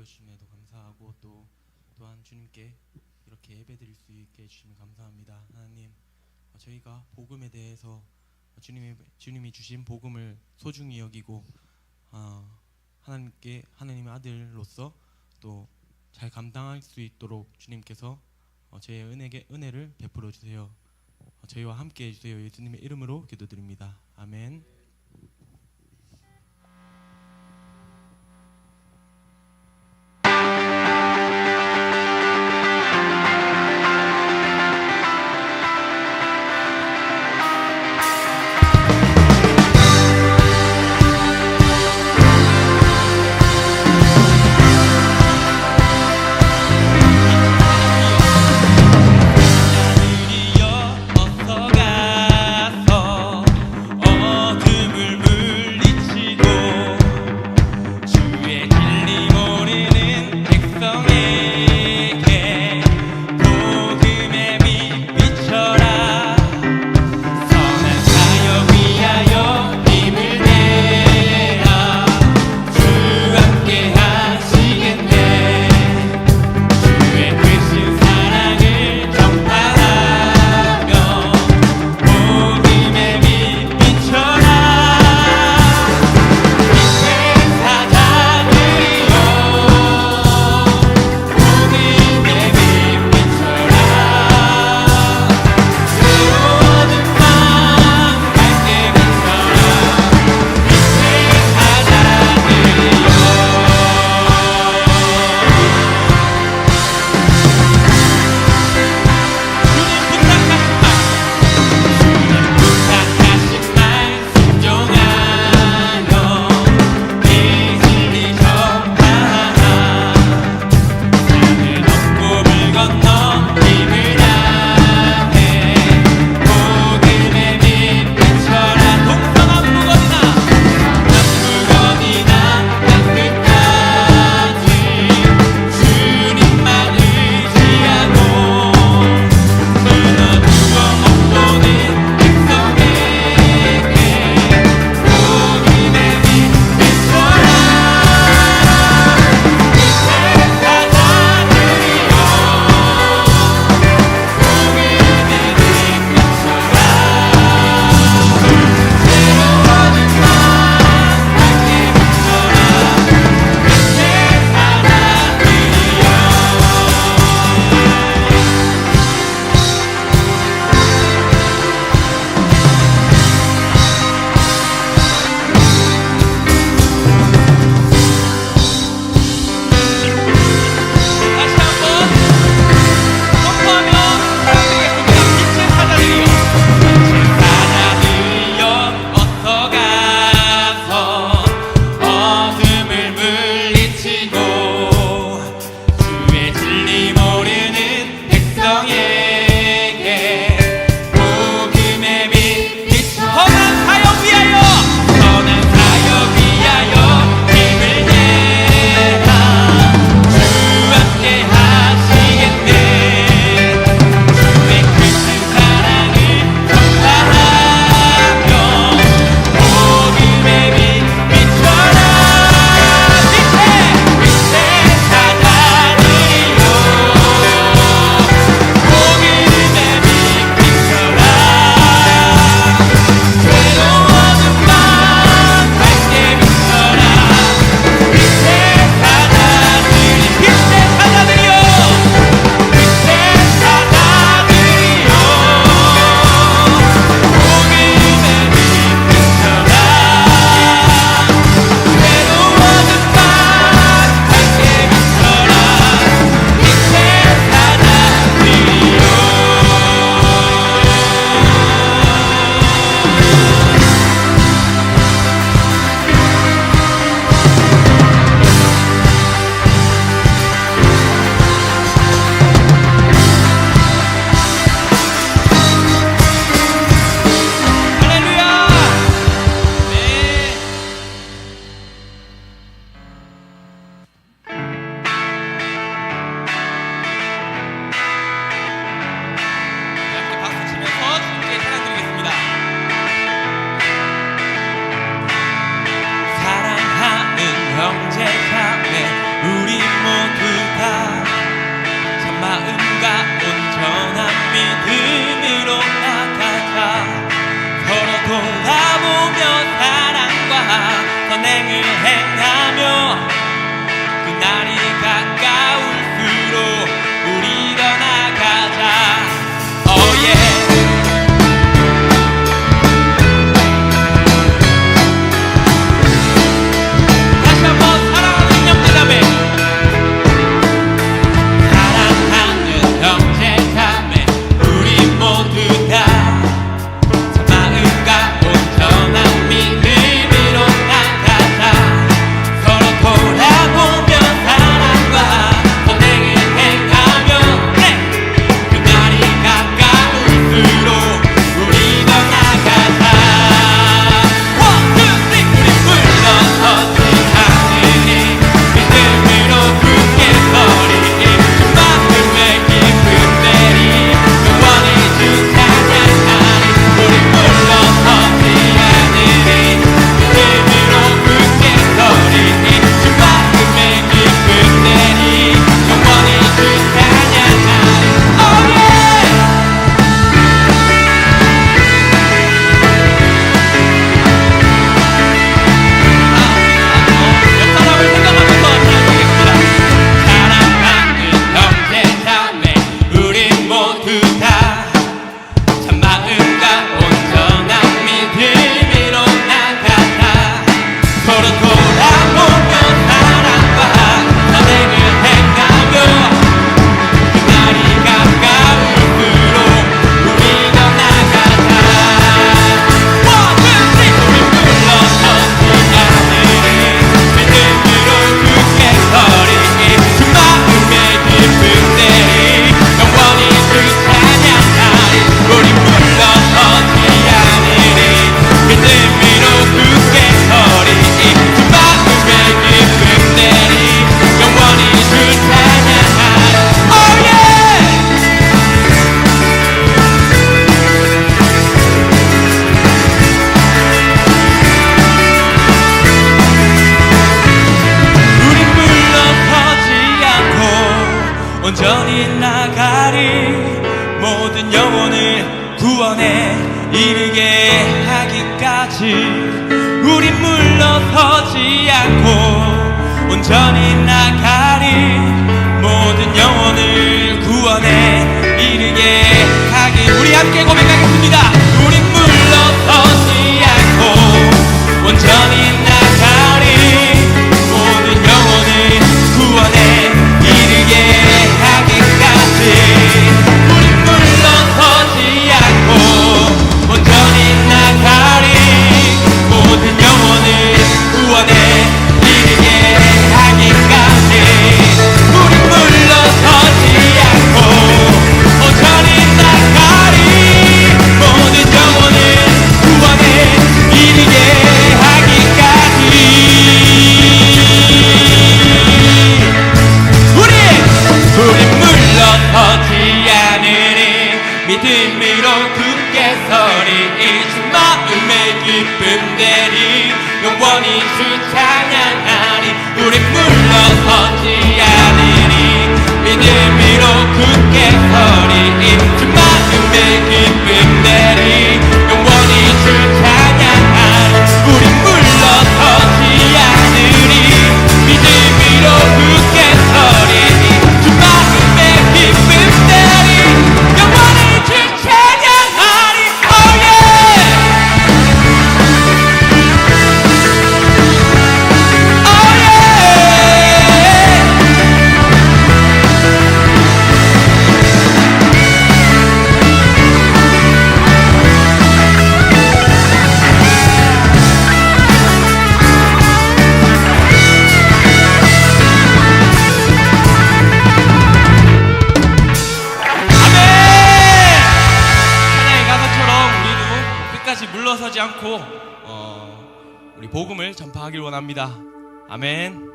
불러주심에도 감사하고 또한 주님께 이렇게 예배드릴 수 있게 해주시면 감사합니다. 하나님, 저희가 복음에 대해서 주님이 주신 복음을 소중히 여기고 하나님의 아들로서 또 잘 감당할 수 있도록 주님께서 저의 은혜를 베풀어 주세요. 저희와 함께 해주세요. 예수님의 이름으로 기도드립니다. 아멘. 어서 가서 온전히 나가리. 모든 영혼을 구원에 이르게 하기까지 우린 물러서지 않고 온전히 나가리. 모든 영혼을 구원에 이르게 하기. 우리 함께 고백하겠습니다. 우린 물러서지 않고 온전히 나가리. 모든 영혼을 구원에 이르게 하기까지 우린 물러서지 않고 온전히 나가리. 모든 영혼을 구원에 이르게 하기까지 우린 물러서지 않고 온전히 나가리. 모든 영혼을 구원에 이르게 하기까지 우린 물러서지 않으니 믿음으로 굳게 서리. 이 주 마음의 기쁨 되리 영원히 주 찬양하리. 우린 물러서지 않으니 믿음으로 굳게 서리. 이 주 마음의 기쁨 되리 영원히 주 찬양하리. 우린 물러서지 않으니 믿음으로 굳게 서리. 주 마음의 기쁨 되리 영원히 주 찬양하리. Oh yeah! Oh yeah! 찬양의 가사처럼 우리도 끝까지 물러서지 않고 우리 복음을 전파하길 원합니다. 아멘.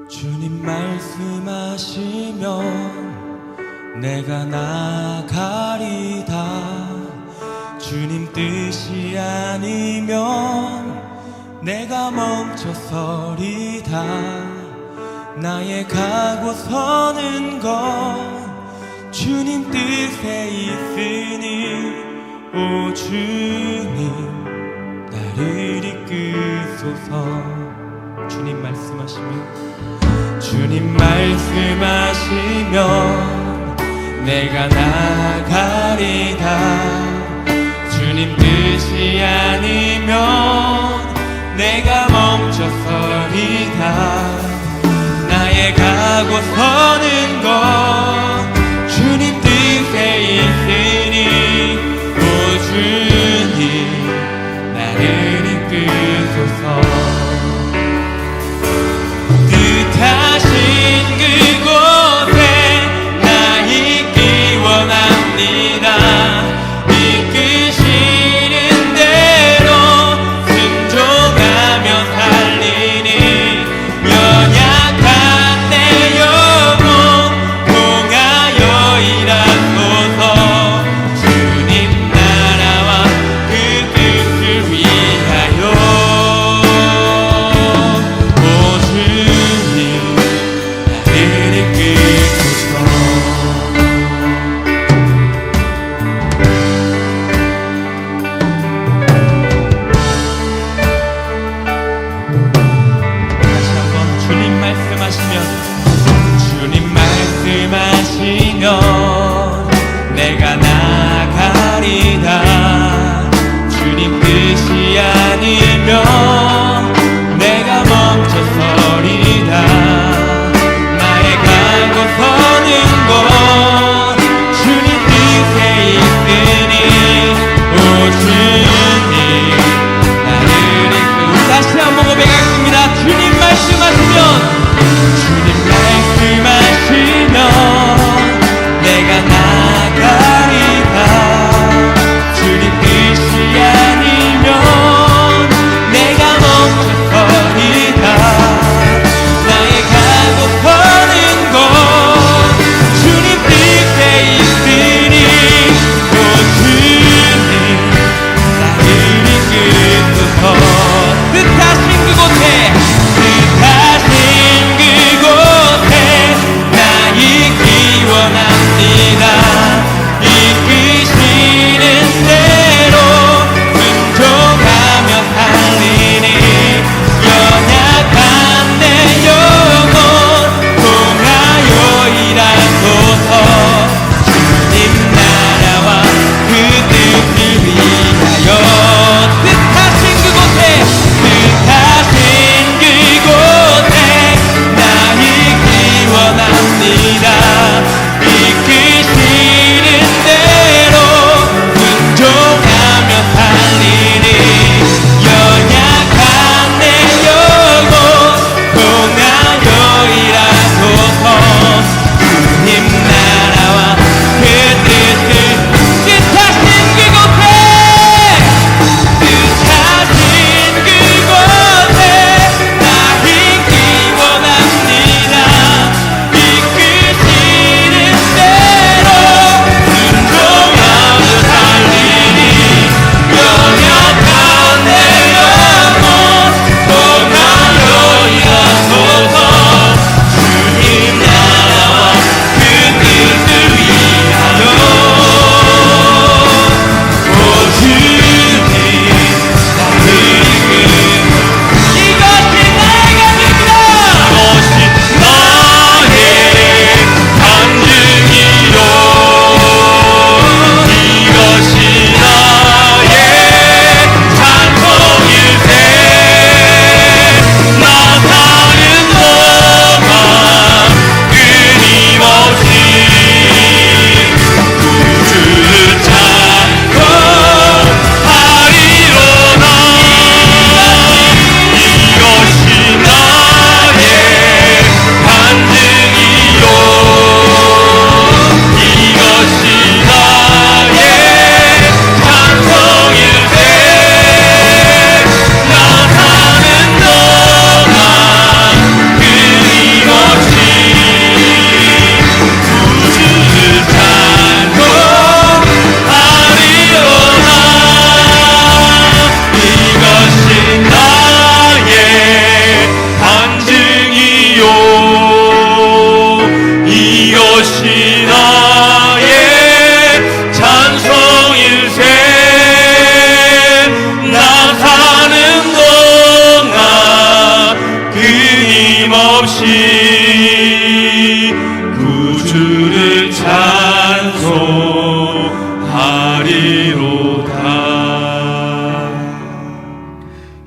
주님 말씀하시면 내가 나가리다. 주님 뜻이 아니면 내가 멈춰서리다. 나의 가고 서는 것 주님 뜻에 있으니 오 주님 나를 이끄소서. 주님 말씀하시면 주님 말씀하시면 내가 나가리다. 주님 뜻이 아니면 내가 멈춰서리다. 나의 가고 서는 것 주님 뜻에 있으니 오 주님 나를 이끄소서. 뜻하신 그곳에 나 있기 원합니다. 이끄시는 대로 순종하며 살리니 연약한 내 영혼 통할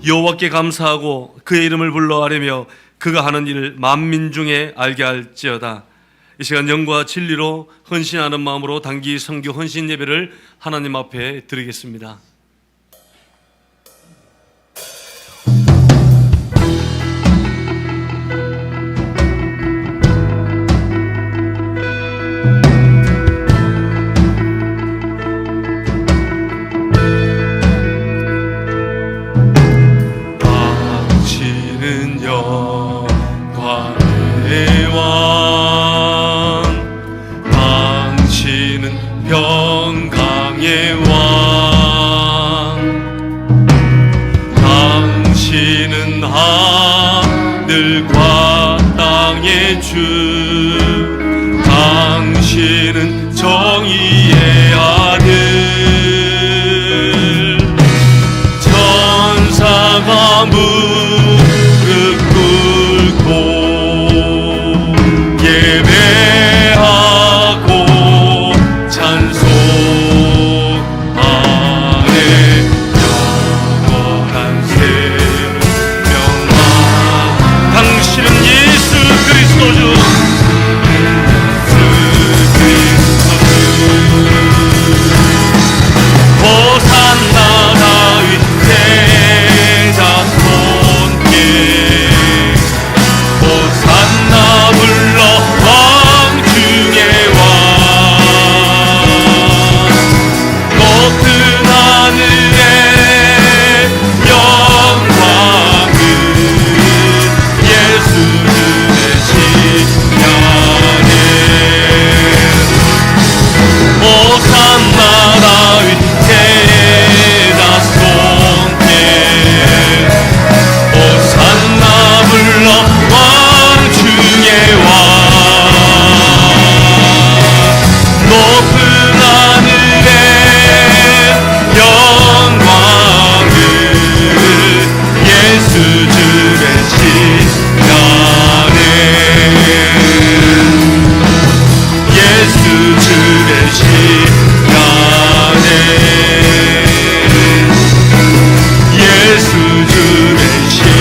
여호와께 감사하고 그의 이름을 불러 아뢰며 그가 하는 일을 만민 중에 알게 할지어다. 이 시간 영과 진리로 헌신하는 마음으로 단기 성교 헌신 예배를 하나님 앞에 드리겠습니다. 당신은 영광의 왕, 당신은 평강의 왕, 당신은 하늘과 땅의 주, 당신은 정의의 아들. 천사가 무릎 꿇고 예배하고 찬송하네. 영원한 생명아, 당신은 예수 그리스도 주, 호산나 다윗 제자 손께, 호산나 불러 왕 중의 왕. 높은 하늘에 영광은 예수 되시냐네. 호산나 다윗 제자 손께, 호산나 불러 왕 중의 왕. 높은 하늘에 영광은 예수 주 되시냐네. 예수 주 되시냐네. 예수 주 되시냐네.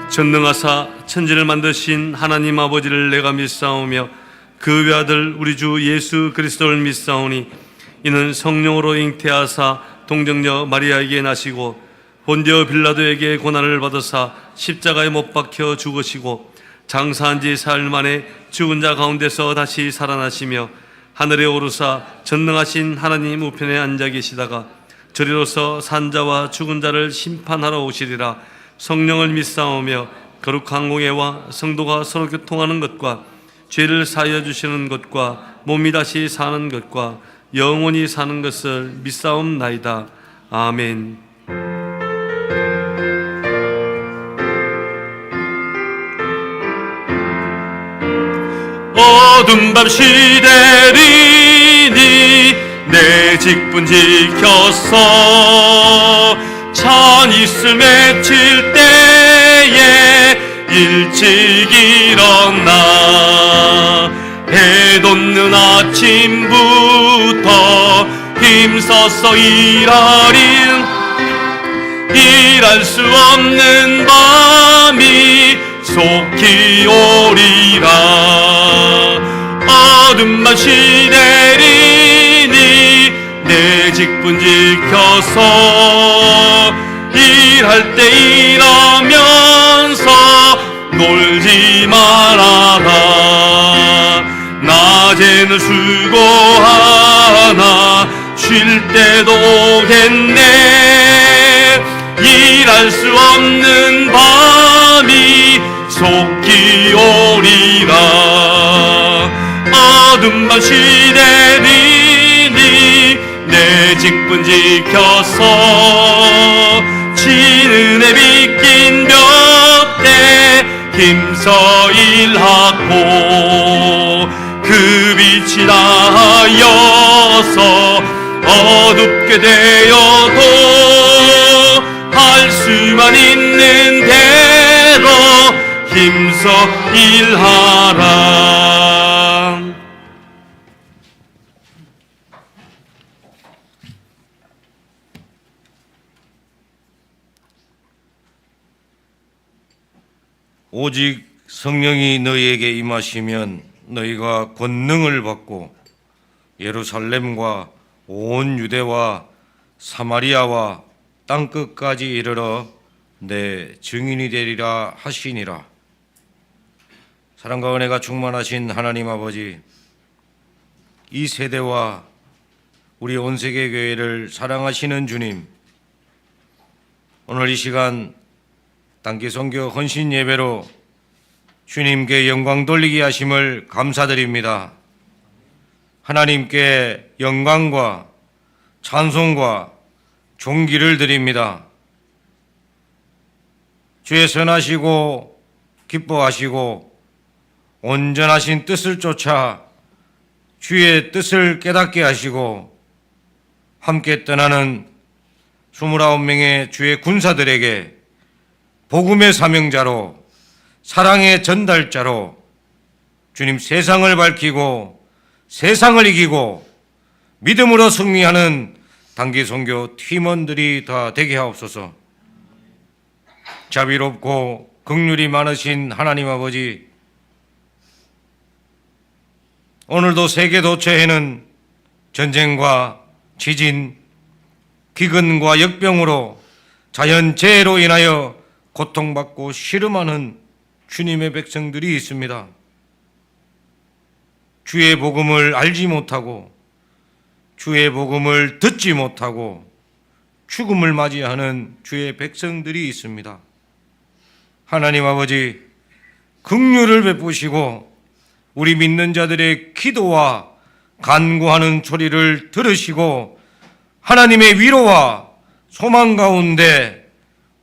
전능하사 천지를 만드신 하나님 아버지를 내가 믿사오며 그 외아들 우리 주 예수 그리스도를 믿사오니 이는 성령으로 잉태하사 동정녀 마리아에게 나시고 본디오 빌라도에게 고난을 받으사 십자가에 못 박혀 죽으시고 장사한 지 사흘 만에 죽은 자 가운데서 다시 살아나시며 하늘에 오르사 전능하신 하나님 우편에 앉아 계시다가 저리로서 산자와 죽은 자를 심판하러 오시리라. 성령을 믿사오며 거룩한 공예와 성도가 서로 교통하는 것과 죄를 사하여 주시는 것과 몸이 다시 사는 것과 영원히 사는 것을 믿사옵나이다. 아멘. 어둠 밤 시대리니 내 직분 지켰어. 찬 이슬 맺힐 때에 일찍 일어나 해 돋는 아침부터 힘써서 일할 수 없는 밤이 속히 오리라. 어둠만 시내리니 내 직분 지켜서 일할 때 일하면서 놀지 말아라. 낮에는 수고하나 쉴 때도 오겠네. 일할 수 없는 밤이 속히 오리라. 어둠만 시내리니 내 직분 지켜서 진은에 빗긴 볕에 힘써 일하고 그 빛이 닿아여서 어둡게 되어도 할 수만 있는 대로 힘써 일하라. 오직 성령이 너희에게 임하시면 너희가 권능을 받고 예루살렘과 온 유대와 사마리아와 땅끝까지 이르러 내 증인이 되리라 하시니라. 사랑과 은혜가 충만하신 하나님 아버지, 이 세대와 우리 온 세계 교회를 사랑하시는 주님, 오늘 이 시간 단기 선교 헌신 예배로 주님께 영광 돌리게 하심을 감사드립니다. 하나님께 영광과 찬송과 존귀를 드립니다. 주의 선하시고 기뻐하시고 온전하신 뜻을 쫓아 주의 뜻을 깨닫게 하시고 함께 떠나는 29명의 주의 군사들에게 복음의 사명자로, 사랑의 전달자로 주님 세상을 밝히고 세상을 이기고 믿음으로 승리하는 단기 선교 팀원들이 다 되게 하옵소서. 자비롭고 긍휼이 많으신 하나님 아버지, 오늘도 세계 도처에는 전쟁과 지진, 기근과 역병으로 자연재해로 인하여 고통받고 시름하는 주님의 백성들이 있습니다. 주의 복음을 알지 못하고 주의 복음을 듣지 못하고 죽음을 맞이하는 주의 백성들이 있습니다. 하나님 아버지, 긍휼을 베푸시고 우리 믿는 자들의 기도와 간구하는 소리를 들으시고 하나님의 위로와 소망 가운데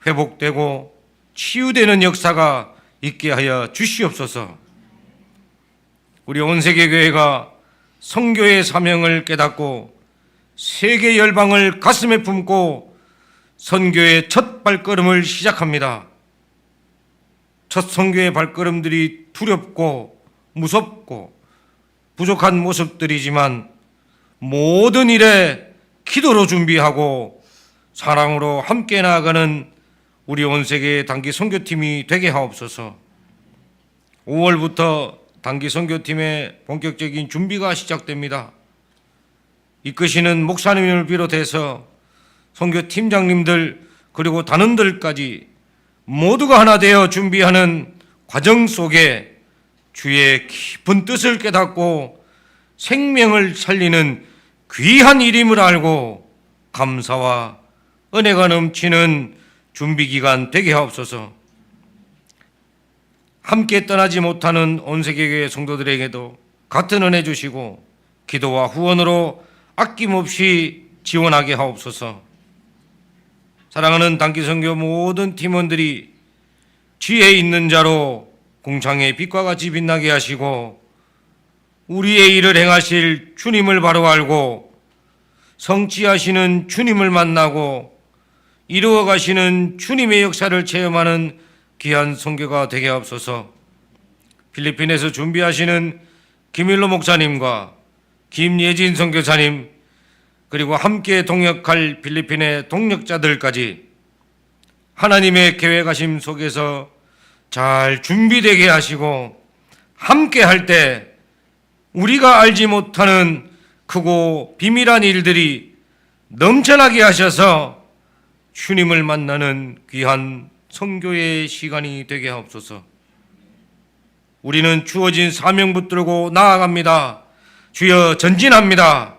회복되고 치유되는 역사가 있게 하여 주시옵소서. 우리 온 세계 교회가 선교의 사명을 깨닫고 세계 열방을 가슴에 품고 선교의 첫 발걸음을 시작합니다. 첫 선교의 발걸음들이 두렵고 무섭고 부족한 모습들이지만 모든 일에 기도로 준비하고 사랑으로 함께 나아가는 우리 온 세계 단기 선교팀이 되게 하옵소서. 5월부터 단기 선교팀의 본격적인 준비가 시작됩니다. 이끄시는 목사님을 비롯해서 선교팀장님들 그리고 단원들까지 모두가 하나 되어 준비하는 과정 속에 주의 깊은 뜻을 깨닫고 생명을 살리는 귀한 일임을 알고 감사와 은혜가 넘치는 준비기간 되게 하옵소서. 함께 떠나지 못하는 온 세계교회 성도들에게도 같은 은혜 주시고 기도와 후원으로 아낌없이 지원하게 하옵소서. 사랑하는 단기 선교 모든 팀원들이 지혜 있는 자로 공창의 빛과 같이 빛나게 하시고 우리의 일을 행하실 주님을 바로 알고 성취하시는 주님을 만나고 이루어 가시는 주님의 역사를 체험하는 귀한 선교가 되게 하옵소서. 필리핀에서 준비하시는 김일로 목사님과 김예진 선교사님 그리고 함께 동역할 필리핀의 동역자들까지 하나님의 계획하심 속에서 잘 준비되게 하시고 함께 할 때 우리가 알지 못하는 크고 비밀한 일들이 넘쳐나게 하셔서 주님을 만나는 귀한 선교의 시간이 되게 하옵소서. 우리는 주어진 사명 붙들고 나아갑니다. 주여 전진합니다.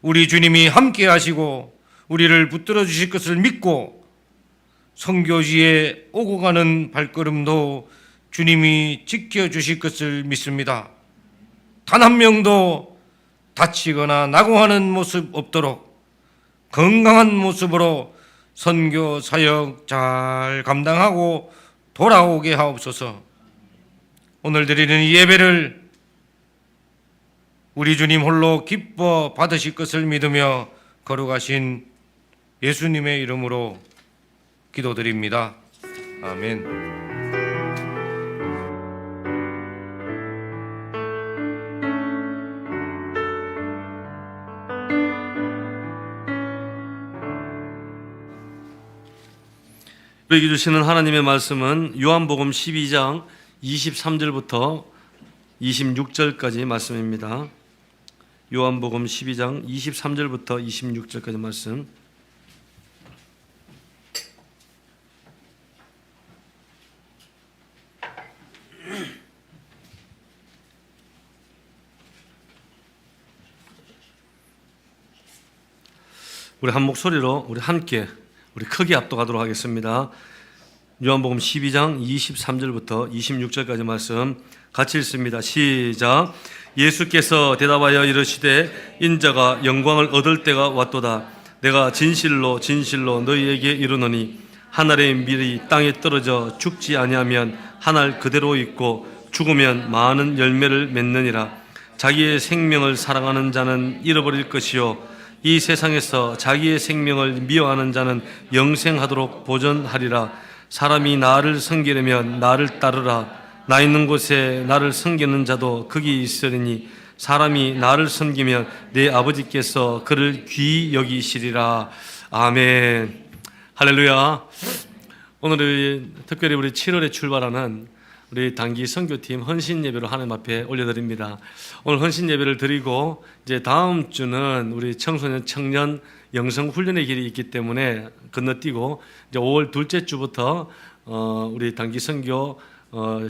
우리 주님이 함께 하시고 우리를 붙들어 주실 것을 믿고 선교지에 오고 가는 발걸음도 주님이 지켜주실 것을 믿습니다. 단 한 명도 다치거나 낙오하는 모습 없도록 건강한 모습으로 선교 사역 잘 감당하고 돌아오게 하옵소서. 오늘 드리는 이 예배를 우리 주님 홀로 기뻐 받으실 것을 믿으며 거룩하신 예수님의 이름으로 기도드립니다. 아멘. 우리에게 주시는 하나님의 말씀은 요한복음 12장 23절부터 26절까지 말씀입니다. 요한복음 12장 23절부터 26절까지 말씀. 우리 한 목소리로 우리 함께 우리 크게 압도하도록 하겠습니다. 요한복음 12장 23절부터 26절까지 말씀 같이 읽습니다. 시작. 예수께서 대답하여 이르시되 인자가 영광을 얻을 때가 왔도다. 내가 진실로 진실로 너희에게 이르노니 한 알의 밀이 땅에 떨어져 죽지 아니하면 한 알 그대로 있고 죽으면 많은 열매를 맺느니라. 자기의 생명을 사랑하는 자는 잃어버릴 것이요 이 세상에서 자기의 생명을 미워하는 자는 영생하도록 보존하리라. 사람이 나를 섬기려면 나를 따르라. 나 있는 곳에 나를 섬기는 자도 거기 있으리니 사람이 나를 섬기면 내 아버지께서 그를 귀히 여기시리라. 아멘. 할렐루야. 오늘은 특별히 우리 7월에 출발하는 우리 단기 선교팀 헌신 예배로 하나님 앞에 올려드립니다. 오늘 헌신 예배를 드리고 이제 다음 주는 우리 청소년 청년 영성 훈련의 길이 있기 때문에 건너뛰고 이제 5월 둘째 주부터 우리 단기 선교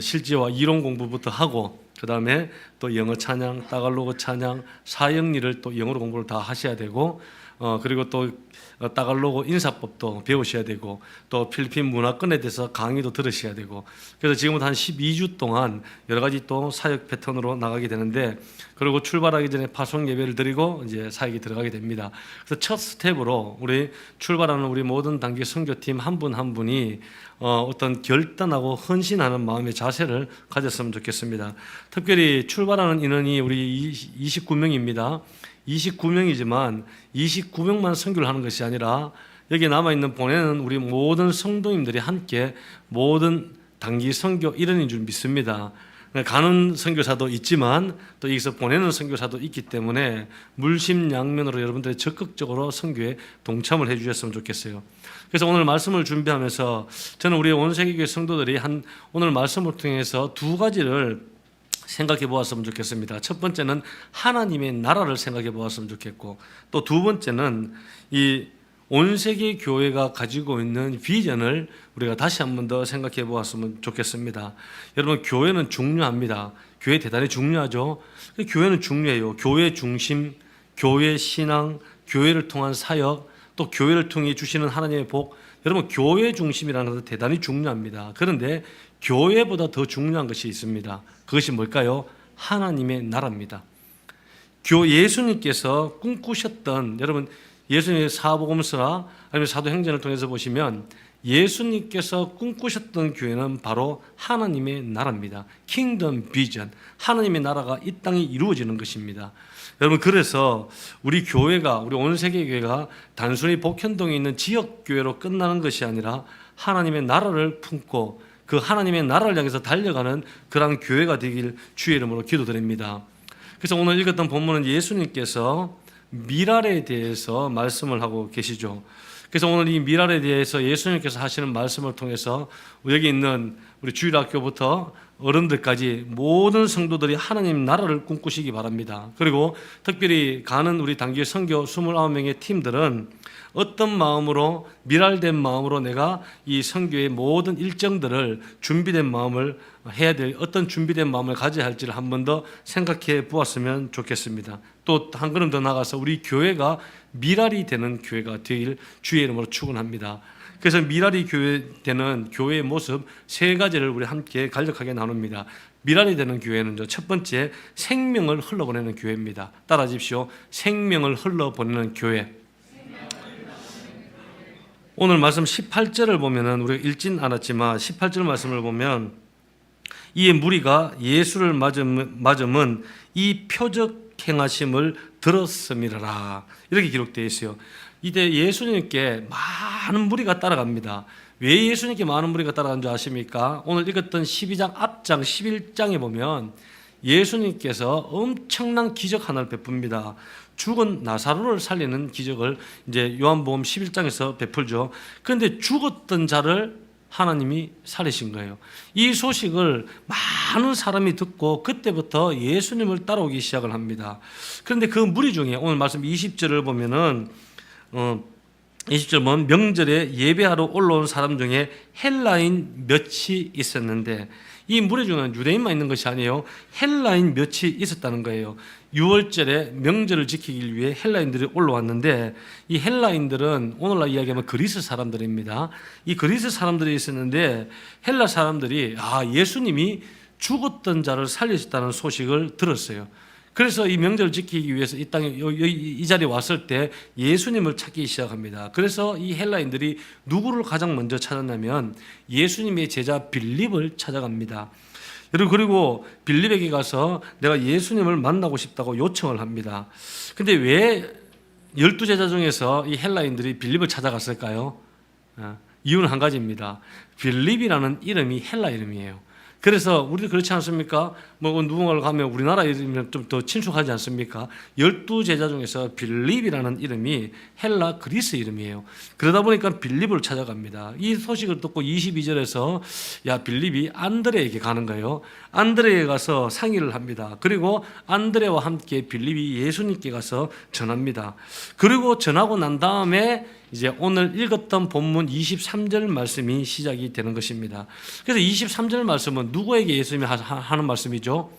실제와 이론 공부부터 하고 그 다음에 또 영어 찬양, 따갈로그 찬양, 사역리를 또 영어로 공부를 다 하셔야 되고 그리고 또 따갈로그 인사법도 배우셔야 되고 또 필리핀 문화권에 대해서 강의도 들으셔야 되고 그래서 지금부터 한 12주 동안 여러 가지 또 사역 패턴으로 나가게 되는데 그리고 출발하기 전에 파송 예배를 드리고 이제 사역이 들어가게 됩니다. 그래서 첫 스텝으로 우리 출발하는 우리 모든 단기 선교팀 한 분 한 분이 어떤 결단하고 헌신하는 마음의 자세를 가졌으면 좋겠습니다. 특별히 출발하는 인원이 우리 29명입니다. 29명이지만 29명만 선교를 하는 것이 아니라 여기 남아있는 보내는 우리 모든 성도님들이 함께 모든 단기 선교 일원인 줄 믿습니다. 가는 선교사도 있지만 또 여기서 보내는 선교사도 있기 때문에 물심양면으로 여러분들이 적극적으로 선교에 동참을 해 주셨으면 좋겠어요. 그래서 오늘 말씀을 준비하면서 저는 우리 온 세계교회 성도들이 오늘 말씀을 통해서 두 가지를 생각해 보았으면 좋겠습니다. 첫 번째는 하나님의 나라를 생각해 보았으면 좋겠고 또 두 번째는 이 온 세계 교회가 가지고 있는 비전을 우리가 다시 한 번 더 생각해 보았으면 좋겠습니다. 여러분 교회는 중요합니다. 교회 대단히 중요하죠. 교회는 중요해요. 교회 중심, 교회 신앙, 교회를 통한 사역, 또 교회를 통해 주시는 하나님의 복. 여러분 교회 중심이라는 것은 대단히 중요합니다. 그런데 교회보다 더 중요한 것이 있습니다. 그것이 뭘까요? 하나님의 나라입니다. 예수님께서 꿈꾸셨던 여러분 예수님의 사복음서나 아니면 사도행전을 통해서 보시면 예수님께서 꿈꾸셨던 교회는 바로 하나님의 나라입니다. 킹덤 비전, 하나님의 나라가 이 땅에 이루어지는 것입니다. 여러분 그래서 우리 교회가 우리 온 세계 교회가 단순히 복현동에 있는 지역 교회로 끝나는 것이 아니라 하나님의 나라를 품고 그 하나님의 나라를 향해서 달려가는 그러한 교회가 되길 주의 이름으로 기도드립니다. 그래서 오늘 읽었던 본문은 예수님께서 미랄에 대해서 말씀을 하고 계시죠. 그래서 오늘 이 미랄에 대해서 예수님께서 하시는 말씀을 통해서 여기 있는 우리 주일학교부터 어른들까지 모든 성도들이 하나님 나라를 꿈꾸시기 바랍니다. 그리고 특별히 가는 우리 단기 선교 29명의 팀들은 어떤 마음으로 미랄된 마음으로 내가 이 선교의 모든 일정들을 준비된 마음을 해야 될 어떤 준비된 마음을 가져야 할지를 한 번 더 생각해 보았으면 좋겠습니다. 또 한 걸음 더 나가서 우리 교회가 미랄이 되는 교회가 되길 주의 이름으로 축원합니다. 그래서 미랄이 되는 교회의 모습 세 가지를 우리 함께 간략하게 나눕니다. 미랄이 되는 교회는 첫 번째 생명을 흘러보내는 교회입니다. 따라하십시오. 생명을 흘러보내는 교회. 오늘 말씀 18절을 보면은 우리가 읽진 않았지만 18절 말씀을 보면 이에 무리가 예수를 맞음은 이 표적 행하심을 들었음이라 이렇게 기록되어 있어요. 이때 예수님께 많은 무리가 따라갑니다. 왜 예수님께 많은 무리가 따라간 줄 아십니까? 오늘 읽었던 12장 앞장 11장에 보면 예수님께서 엄청난 기적 하나를 베풉니다. 죽은 나사로를 살리는 기적을 이제 요한복음 11장에서 베풀죠. 그런데 죽었던 자를 하나님이 살리신 거예요. 이 소식을 많은 사람이 듣고 그때부터 예수님을 따라오기 시작을 합니다. 그런데 그 무리 중에 오늘 말씀 20절을 보면은 20절 보면 명절에 예배하러 올라온 사람 중에 헬라인 몇이 있었는데, 이 무리 중에는 유대인만 있는 것이 아니에요. 헬라인 몇이 있었다는 거예요. 6월절에 명절을 지키기 위해 헬라인들이 올라왔는데, 이 헬라인들은 오늘날 이야기하면 그리스 사람들입니다. 이 그리스 사람들이 있었는데, 헬라 사람들이 예수님이 죽었던 자를 살리셨다는 소식을 들었어요. 그래서 이 명절을 지키기 위해서 이 땅에 이 자리에 왔을 때 예수님을 찾기 시작합니다. 그래서 이 헬라인들이 누구를 가장 먼저 찾았냐면 예수님의 제자 빌립을 찾아갑니다. 여러분, 그리고 빌립에게 가서 내가 예수님을 만나고 싶다고 요청을 합니다. 근데 왜 12제자 중에서 이 헬라인들이 빌립을 찾아갔을까요? 이유는 한 가지입니다. 빌립이라는 이름이 헬라 이름이에요. 그래서 우리도 그렇지 않습니까? 뭐 누군가를 가면 우리나라 이름이면 좀 더 친숙하지 않습니까? 12제자 중에서 빌립이라는 이름이 헬라 그리스 이름이에요. 그러다 보니까 빌립을 찾아갑니다. 이 소식을 듣고 22절에서 빌립이 안드레에게 가는 거예요. 안드레에 가서 상의를 합니다. 그리고 안드레와 함께 빌립이 예수님께 가서 전합니다. 그리고 전하고 난 다음에 이제 오늘 읽었던 본문 23절 말씀이 시작이 되는 것입니다. 그래서 23절 말씀은 누구에게 예수님이 하는 말씀이죠?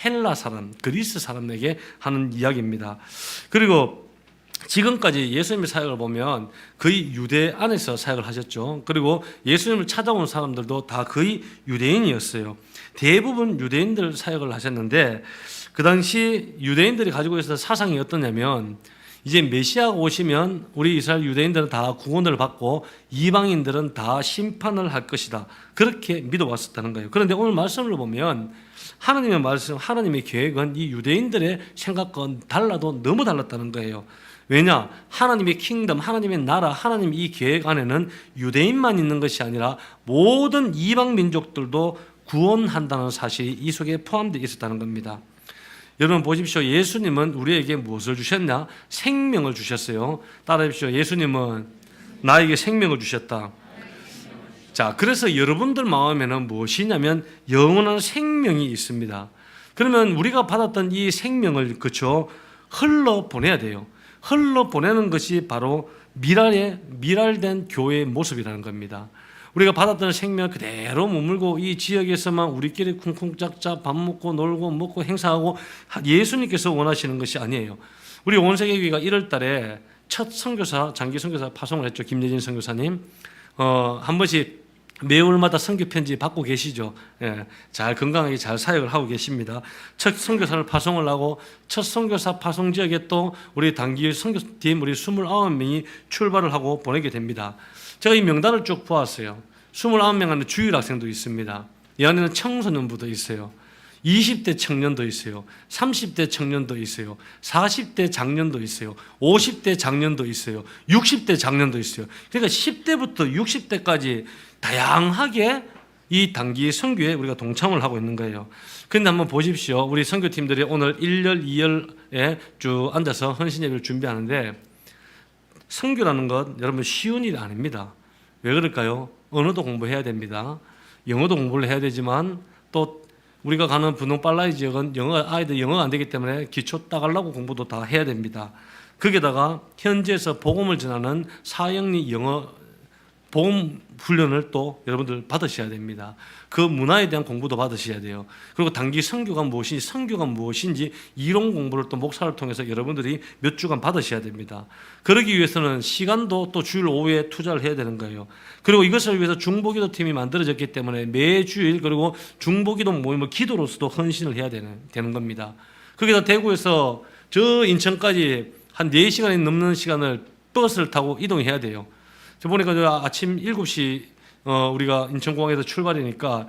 헬라 사람, 그리스 사람에게 하는 이야기입니다. 그리고 지금까지 예수님의 사역을 보면 거의 유대 안에서 사역을 하셨죠. 그리고 예수님을 찾아온 사람들도 다 거의 유대인이었어요. 대부분 유대인들 사역을 하셨는데, 그 당시 유대인들이 가지고 있었던 사상이 어떠냐면, 이제 메시아가 오시면 우리 이스라엘 유대인들은 다 구원을 받고 이방인들은 다 심판을 할 것이다, 그렇게 믿어왔었다는 거예요. 그런데 오늘 말씀을 보면 하나님의 말씀, 하나님의 계획은 이 유대인들의 생각과는 달라도 너무 달랐다는 거예요. 왜냐? 하나님의 킹덤, 하나님의 나라, 하나님 이 계획 안에는 유대인만 있는 것이 아니라 모든 이방 민족들도 구원한다는 사실이 이 속에 포함되어 있었다는 겁니다. 여러분 보십시오. 예수님은 우리에게 무엇을 주셨냐? 생명을 주셨어요. 따라해보십시오. 예수님은 나에게 생명을 주셨다. 자, 그래서 여러분들 마음에는 무엇이냐면 영원한 생명이 있습니다. 그러면 우리가 받았던 이 생명을 흘러 보내야 돼요. 흘러 보내는 것이 바로 미랄된 교회의 모습이라는 겁니다. 우리가 받았던 생명 그대로 머물고 이 지역에서만 우리끼리 쿵쿵짝짝 밥 먹고 놀고 먹고 행사하고 예수님께서 원하시는 것이 아니에요. 우리 온세계교회가 1월 달에 첫 선교사, 장기 선교사 파송을 했죠. 김예진 선교사님. 한 번씩 매월마다 선교 편지 받고 계시죠. 예, 잘 건강하게 잘 사역을 하고 계십니다. 첫 선교사를 파송을 하고 첫 선교사 파송 지역에 또 우리 단기 선교팀 우리 29명이 출발을 하고 보내게 됩니다. 제가 이 명단을 쭉 보았어요. 29명 안에 주일학생도 있습니다. 이 안에는 청소년부도 있어요. 20대 청년도 있어요. 30대 청년도 있어요. 40대 장년도 있어요. 50대 장년도 있어요. 60대 장년도 있어요. 그러니까 10대부터 60대까지 다양하게 이 단기 선교에 우리가 동참을 하고 있는 거예요. 그런데 한번 보십시오. 우리 선교팀들이 오늘 1열, 2열에 쭉 앉아서 헌신예배를 준비하는데, 선교라는 것 여러분 쉬운 일이 아닙니다. 왜 그럴까요? 언어도 공부해야 됩니다. 영어도 공부를 해야 되지만 또 우리가 가는 분홍 빨라이 지역은 아이들 영어가 안 되기 때문에 기초 따가려고 공부도 다 해야 됩니다. 거기다가 현지에서 복음을 전하는 사형리 영어 복음 훈련을 또 여러분들 받으셔야 됩니다. 그 문화에 대한 공부도 받으셔야 돼요. 그리고 단기 선교가 무엇인지 이론 공부를 또 목사를 통해서 여러분들이 몇 주간 받으셔야 됩니다. 그러기 위해서는 시간도 또 주일 오후에 투자를 해야 되는 거예요. 그리고 이것을 위해서 중보기도 팀이 만들어졌기 때문에 매주일 그리고 중보기도 모임을 기도로서도 헌신을 해야 되는 겁니다. 거기다 대구에서 저 인천까지 한 4시간이 넘는 시간을 버스를 타고 이동해야 돼요. 저 보니까 아침 7시 우리가 인천공항에서 출발이니까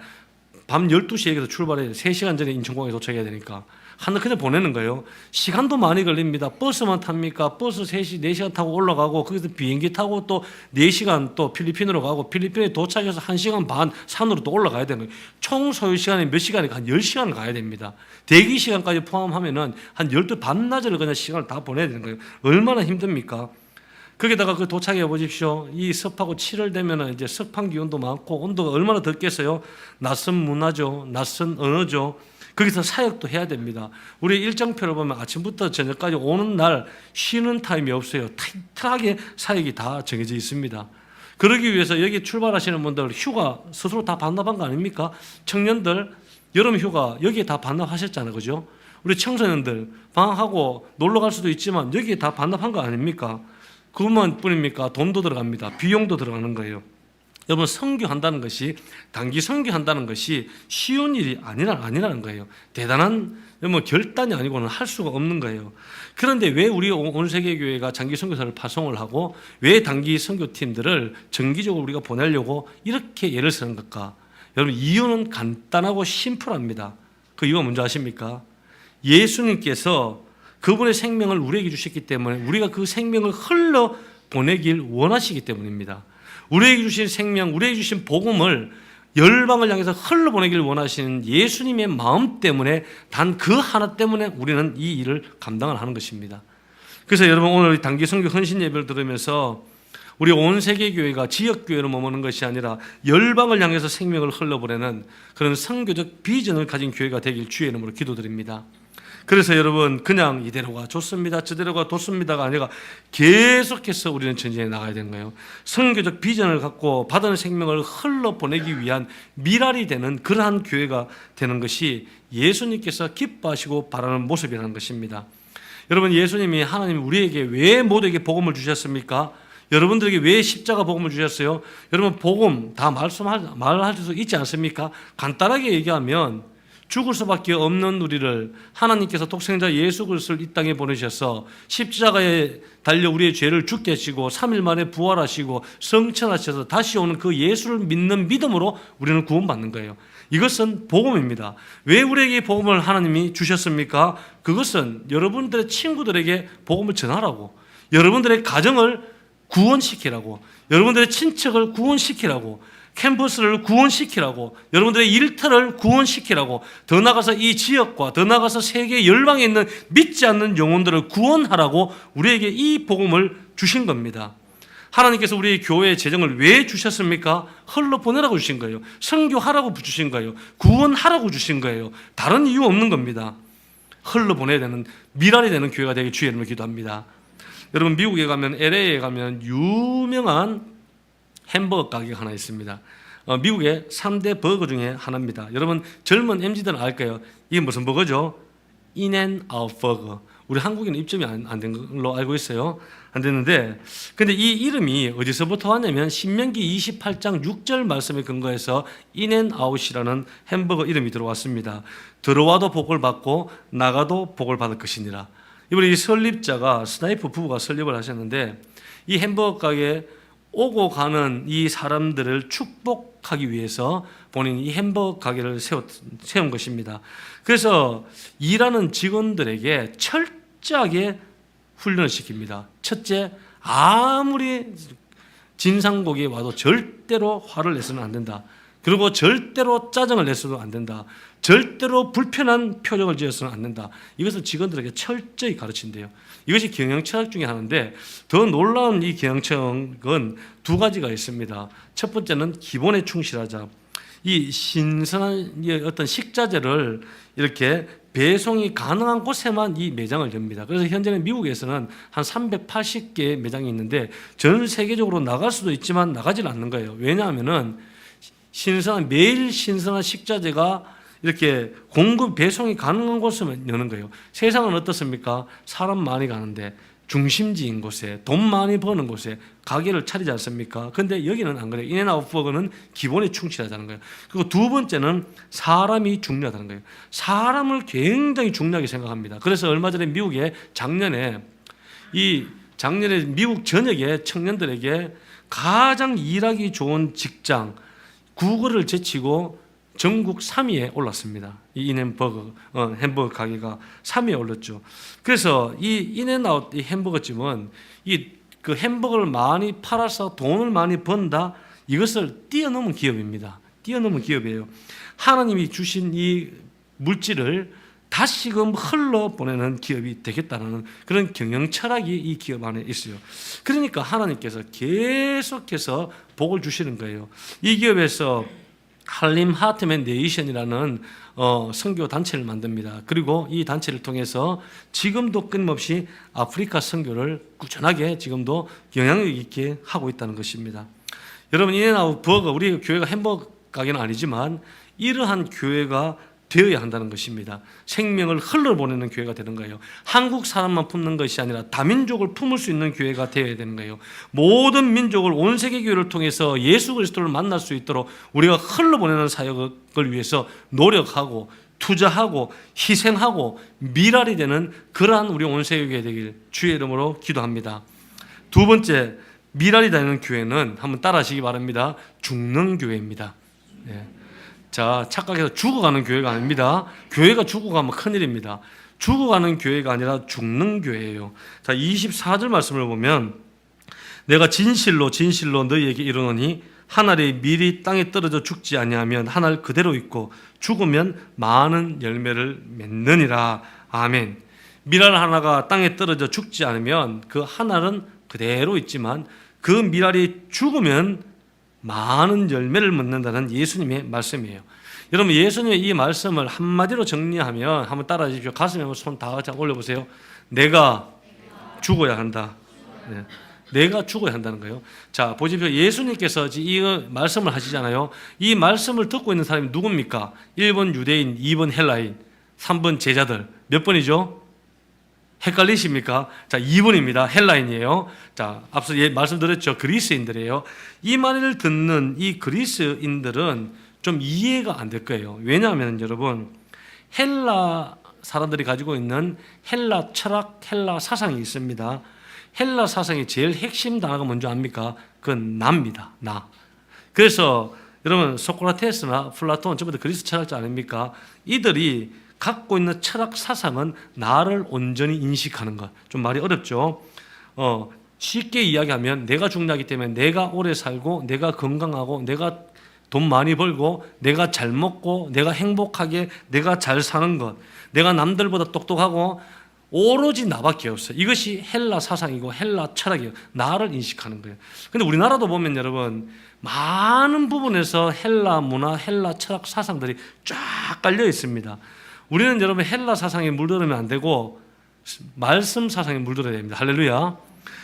밤 12시에 여기서 출발해야 돼. 3시간 전에 인천공항에 도착해야 되니까 하늘 그냥 보내는 거예요. 시간도 많이 걸립니다. 버스만 탑니까? 버스 3시, 4시간 타고 올라가고 거기서 비행기 타고 또 4시간 또 필리핀으로 가고 필리핀에 도착해서 1시간 반 산으로 또 올라가야 되는 거예요. 총 소요 시간이 몇 시간이 한 10시간을 가야 됩니다. 대기 시간까지 포함하면은 한 12 반나절을 그냥 시간을 다 보내야 되는 거예요. 얼마나 힘듭니까? 거기다가 그 도착해 보십시오. 이 습하고 7월 되면은 이제 습한 기온도 많고 온도가 얼마나 덥겠어요? 낯선 문화죠. 낯선 언어죠. 거기서 사역도 해야 됩니다. 우리 일정표를 보면 아침부터 저녁까지 오는 날 쉬는 타임이 없어요. 타이트하게 사역이 다 정해져 있습니다. 그러기 위해서 여기 출발하시는 분들 휴가 스스로 다 반납한 거 아닙니까? 청년들 여름 휴가 여기에 다 반납하셨잖아요. 그죠? 우리 청소년들 방학하고 놀러 갈 수도 있지만 여기에 다 반납한 거 아닙니까? 그것만 뿐입니까? 돈도 들어갑니다. 비용도 들어가는 거예요. 여러분, 선교한다는 것이, 단기 선교한다는 것이 쉬운 일이 아니라는 거예요. 대단한 결단이 아니고는 할 수가 없는 거예요. 그런데 왜 우리 온세계교회가 장기 선교사를 파송을 하고 왜 단기 선교팀들을 정기적으로 우리가 보내려고 이렇게 예를 쓰는 걸까? 여러분, 이유는 간단하고 심플합니다. 그 이유가 뭔지 아십니까? 예수님께서 그분의 생명을 우리에게 주셨기 때문에 우리가 그 생명을 흘러 보내길 원하시기 때문입니다. 우리에게 주신 생명, 우리에게 주신 복음을 열방을 향해서 흘러보내길 원하시는 예수님의 마음 때문에 단 그 하나 때문에 우리는 이 일을 감당을 하는 것입니다. 그래서 여러분, 오늘 단기 선교 헌신 예배를 들으면서 우리 온 세계 교회가 지역 교회로 머무는 것이 아니라 열방을 향해서 생명을 흘러보내는 그런 선교적 비전을 가진 교회가 되길 주의 이름으로 기도드립니다. 그래서 여러분, 그냥 이대로가 좋습니다, 저대로가 좋습니다가 아니라 계속해서 우리는 전진해 나가야 되는 거예요. 선교적 비전을 갖고 받은 생명을 흘러보내기 위한 미랄이 되는 그러한 교회가 되는 것이 예수님께서 기뻐하시고 바라는 모습이라는 것입니다. 여러분, 예수님이 하나님이 우리에게 왜 모두에게 복음을 주셨습니까? 여러분들에게 왜 십자가 복음을 주셨어요? 여러분, 복음 다 말할 수 있지 않습니까? 간단하게 얘기하면 죽을 수밖에 없는 우리를 하나님께서 독생자 예수 그리스도를 이 땅에 보내셔서 십자가에 달려 우리의 죄를 죽게 하시고 3일 만에 부활하시고 성천하셔서 다시 오는 그 예수를 믿는 믿음으로 우리는 구원받는 거예요. 이것은 복음입니다. 왜 우리에게 복음을 하나님이 주셨습니까? 그것은 여러분들의 친구들에게 복음을 전하라고, 여러분들의 가정을 구원시키라고, 여러분들의 친척을 구원시키라고, 캠퍼스를 구원시키라고, 여러분들의 일터를 구원시키라고, 더 나아가서 이 지역과 더 나아가서 세계 열방에 있는 믿지 않는 영혼들을 구원하라고 우리에게 이 복음을 주신 겁니다. 하나님께서 우리의 교회의 재정을 왜 주셨습니까? 흘러보내라고 주신 거예요. 선교하라고 주신 거예요. 구원하라고 주신 거예요. 다른 이유 없는 겁니다. 흘러보내야 되는, 미랄이 되는 교회가 되길 주의 이름으로 기도합니다. 여러분, 미국에 가면, LA에 가면 유명한 햄버거 가게가 하나 있습니다. 미국의 3대 버거 중에 하나입니다. 여러분, 젊은 MZ들은 알 거예요. 이게 무슨 버거죠? 인앤아웃 버거. 우리 한국에는 입점이 안 된 걸로 알고 있어요. 안 됐는데, 근데 이 이름이 어디서부터 왔냐면 신명기 28장 6절 말씀에 근거해서 인앤아웃이라는 햄버거 이름이 들어왔습니다. 들어와도 복을 받고 나가도 복을 받을 것이니라. 이번에 이 설립자가 스나이프 부부가 설립을 하셨는데, 이 햄버거 가게 오고 가는 이 사람들을 축복하기 위해서 본인이 이 햄버거 가게를 세운 것입니다. 그래서 일하는 직원들에게 철저하게 훈련을 시킵니다. 첫째, 아무리 진상곡이 와도 절대로 화를 내서는 안 된다. 그리고 절대로 짜증을 내서도 안 된다. 절대로 불편한 표정을 지어서는 안 된다. 이것을 직원들에게 철저히 가르친대요. 이것이 경영철학 중에 하나인데, 더 놀라운 이 경영철학은 두 가지가 있습니다. 첫 번째는 기본에 충실하자. 이 신선한 어떤 식자재를 이렇게 배송이 가능한 곳에만 이 매장을 엽니다. 그래서 현재는 미국에서는 한 380개의 매장이 있는데 전 세계적으로 나갈 수도 있지만 나가질 않는 거예요. 왜냐하면은 매일 신선한 식자재가 이렇게 배송이 가능한 곳을 여는 거예요. 세상은 어떻습니까? 사람 많이 가는데 중심지인 곳에, 돈 많이 버는 곳에 가게를 차리지 않습니까? 근데 여기는 안 그래요. 인앤아웃 버거는 기본에 충실하다는 거예요. 그리고 두 번째는 사람이 중요하다는 거예요. 사람을 굉장히 중요하게 생각합니다. 그래서 얼마 전에 미국에 작년에 미국 전역의 청년들에게 가장 일하기 좋은 직장, 구글을 제치고 전국 3위에 올랐습니다. 이 인앤버거 햄버거 가게가 3위에 올랐죠. 그래서 이 인앤아웃 이 햄버거집은 그 햄버거를 많이 팔아서 돈을 많이 번다, 이것을 뛰어넘은 기업입니다. 뛰어넘은 기업이에요. 하나님이 주신 이 물질을 다시금 흘러보내는 기업이 되겠다는 그런 경영 철학이 이 기업 안에 있어요. 그러니까 하나님께서 계속해서 복을 주시는 거예요. 이 기업에서 할림 하트맨 네이션이라는 선교 단체를 만듭니다. 그리고 이 단체를 통해서 지금도 끊임없이 아프리카 선교를 꾸준하게 지금도 영향력 있게 하고 있다는 것입니다. 여러분, 인앤아웃 버거, 우리 교회가 햄버거 가게는 아니지만 이러한 교회가 되어야 한다는 것입니다. 생명을 흘러보내는 교회가 되는 거예요. 한국 사람만 품는 것이 아니라 다민족을 품을 수 있는 교회가 되어야 되는 거예요. 모든 민족을 온 세계 교회를 통해서 예수 그리스도를 만날 수 있도록 우리가 흘러보내는 사역을 위해서 노력하고 투자하고 희생하고 미랄이 되는 그러한 우리 온 세계 교회 되길 주의 이름으로 기도합니다. 두 번째, 미랄이 되는 교회는 한번 따라하시기 바랍니다. 죽는 교회입니다. 네. 자, 착각해서 죽어가는 교회가 아닙니다. 교회가 죽어가면 큰일입니다. 죽어가는 교회가 아니라 죽는 교회예요. 자, 24절 말씀을 보면 내가 진실로 너희에게 이르노니 한 알의 밀이 땅에 떨어져 죽지 아니하면 한 알 그대로 있고 죽으면 많은 열매를 맺느니라. 아멘. 밀알 하나가 땅에 떨어져 죽지 않으면 그 한 알은 그대로 있지만 그 밀알이 죽으면 많은 열매를 맺는다는 예수님의 말씀이에요. 여러분, 예수님의 이 말씀을 한마디로 정리하면 한번 따라해 주십시오. 가슴에 손 다 같이 올려보세요. 내가 죽어야 한다. 네. 내가 죽어야 한다는 거예요. 자, 보십시오. 예수님께서 이 말씀을 하시잖아요. 이 말씀을 듣고 있는 사람이 누굽니까? 1번 유대인, 2번 헬라인, 3번 제자들. 몇 번이죠? 헷갈리십니까? 자, 2번입니다. 헬라인이에요. 자, 앞서 말씀드렸죠. 그리스인들이에요. 이 말을 듣는 이 그리스인들은 좀 이해가 안 될 거예요. 왜냐하면 여러분, 헬라 사람들이 가지고 있는 헬라 철학, 헬라 사상이 있습니다. 헬라 사상의 제일 핵심 단어가 뭔지 압니까? 그건 나입니다. 나. 그래서 여러분, 소크라테스나 플라톤 전부 다 그리스 철학자 아닙니까? 이들이 갖고 있는 철학 사상은 나를 온전히 인식하는 것. 좀 말이 어렵죠. 쉽게 이야기하면 내가 중요하기 때문에 내가 오래 살고 내가 건강하고 내가 돈 많이 벌고 내가 잘 먹고 내가 행복하게 내가 잘 사는 것, 내가 남들보다 똑똑하고 오로지 나밖에 없어요. 이것이 헬라 사상이고 헬라 철학이에요. 나를 인식하는 거예요. 근데 우리나라도 보면 여러분, 많은 부분에서 헬라 문화, 헬라 철학 사상들이 쫙 깔려 있습니다. 우리는 여러분 헬라 사상에 물들으면 안 되고 말씀 사상에 물들어야 됩니다. 할렐루야.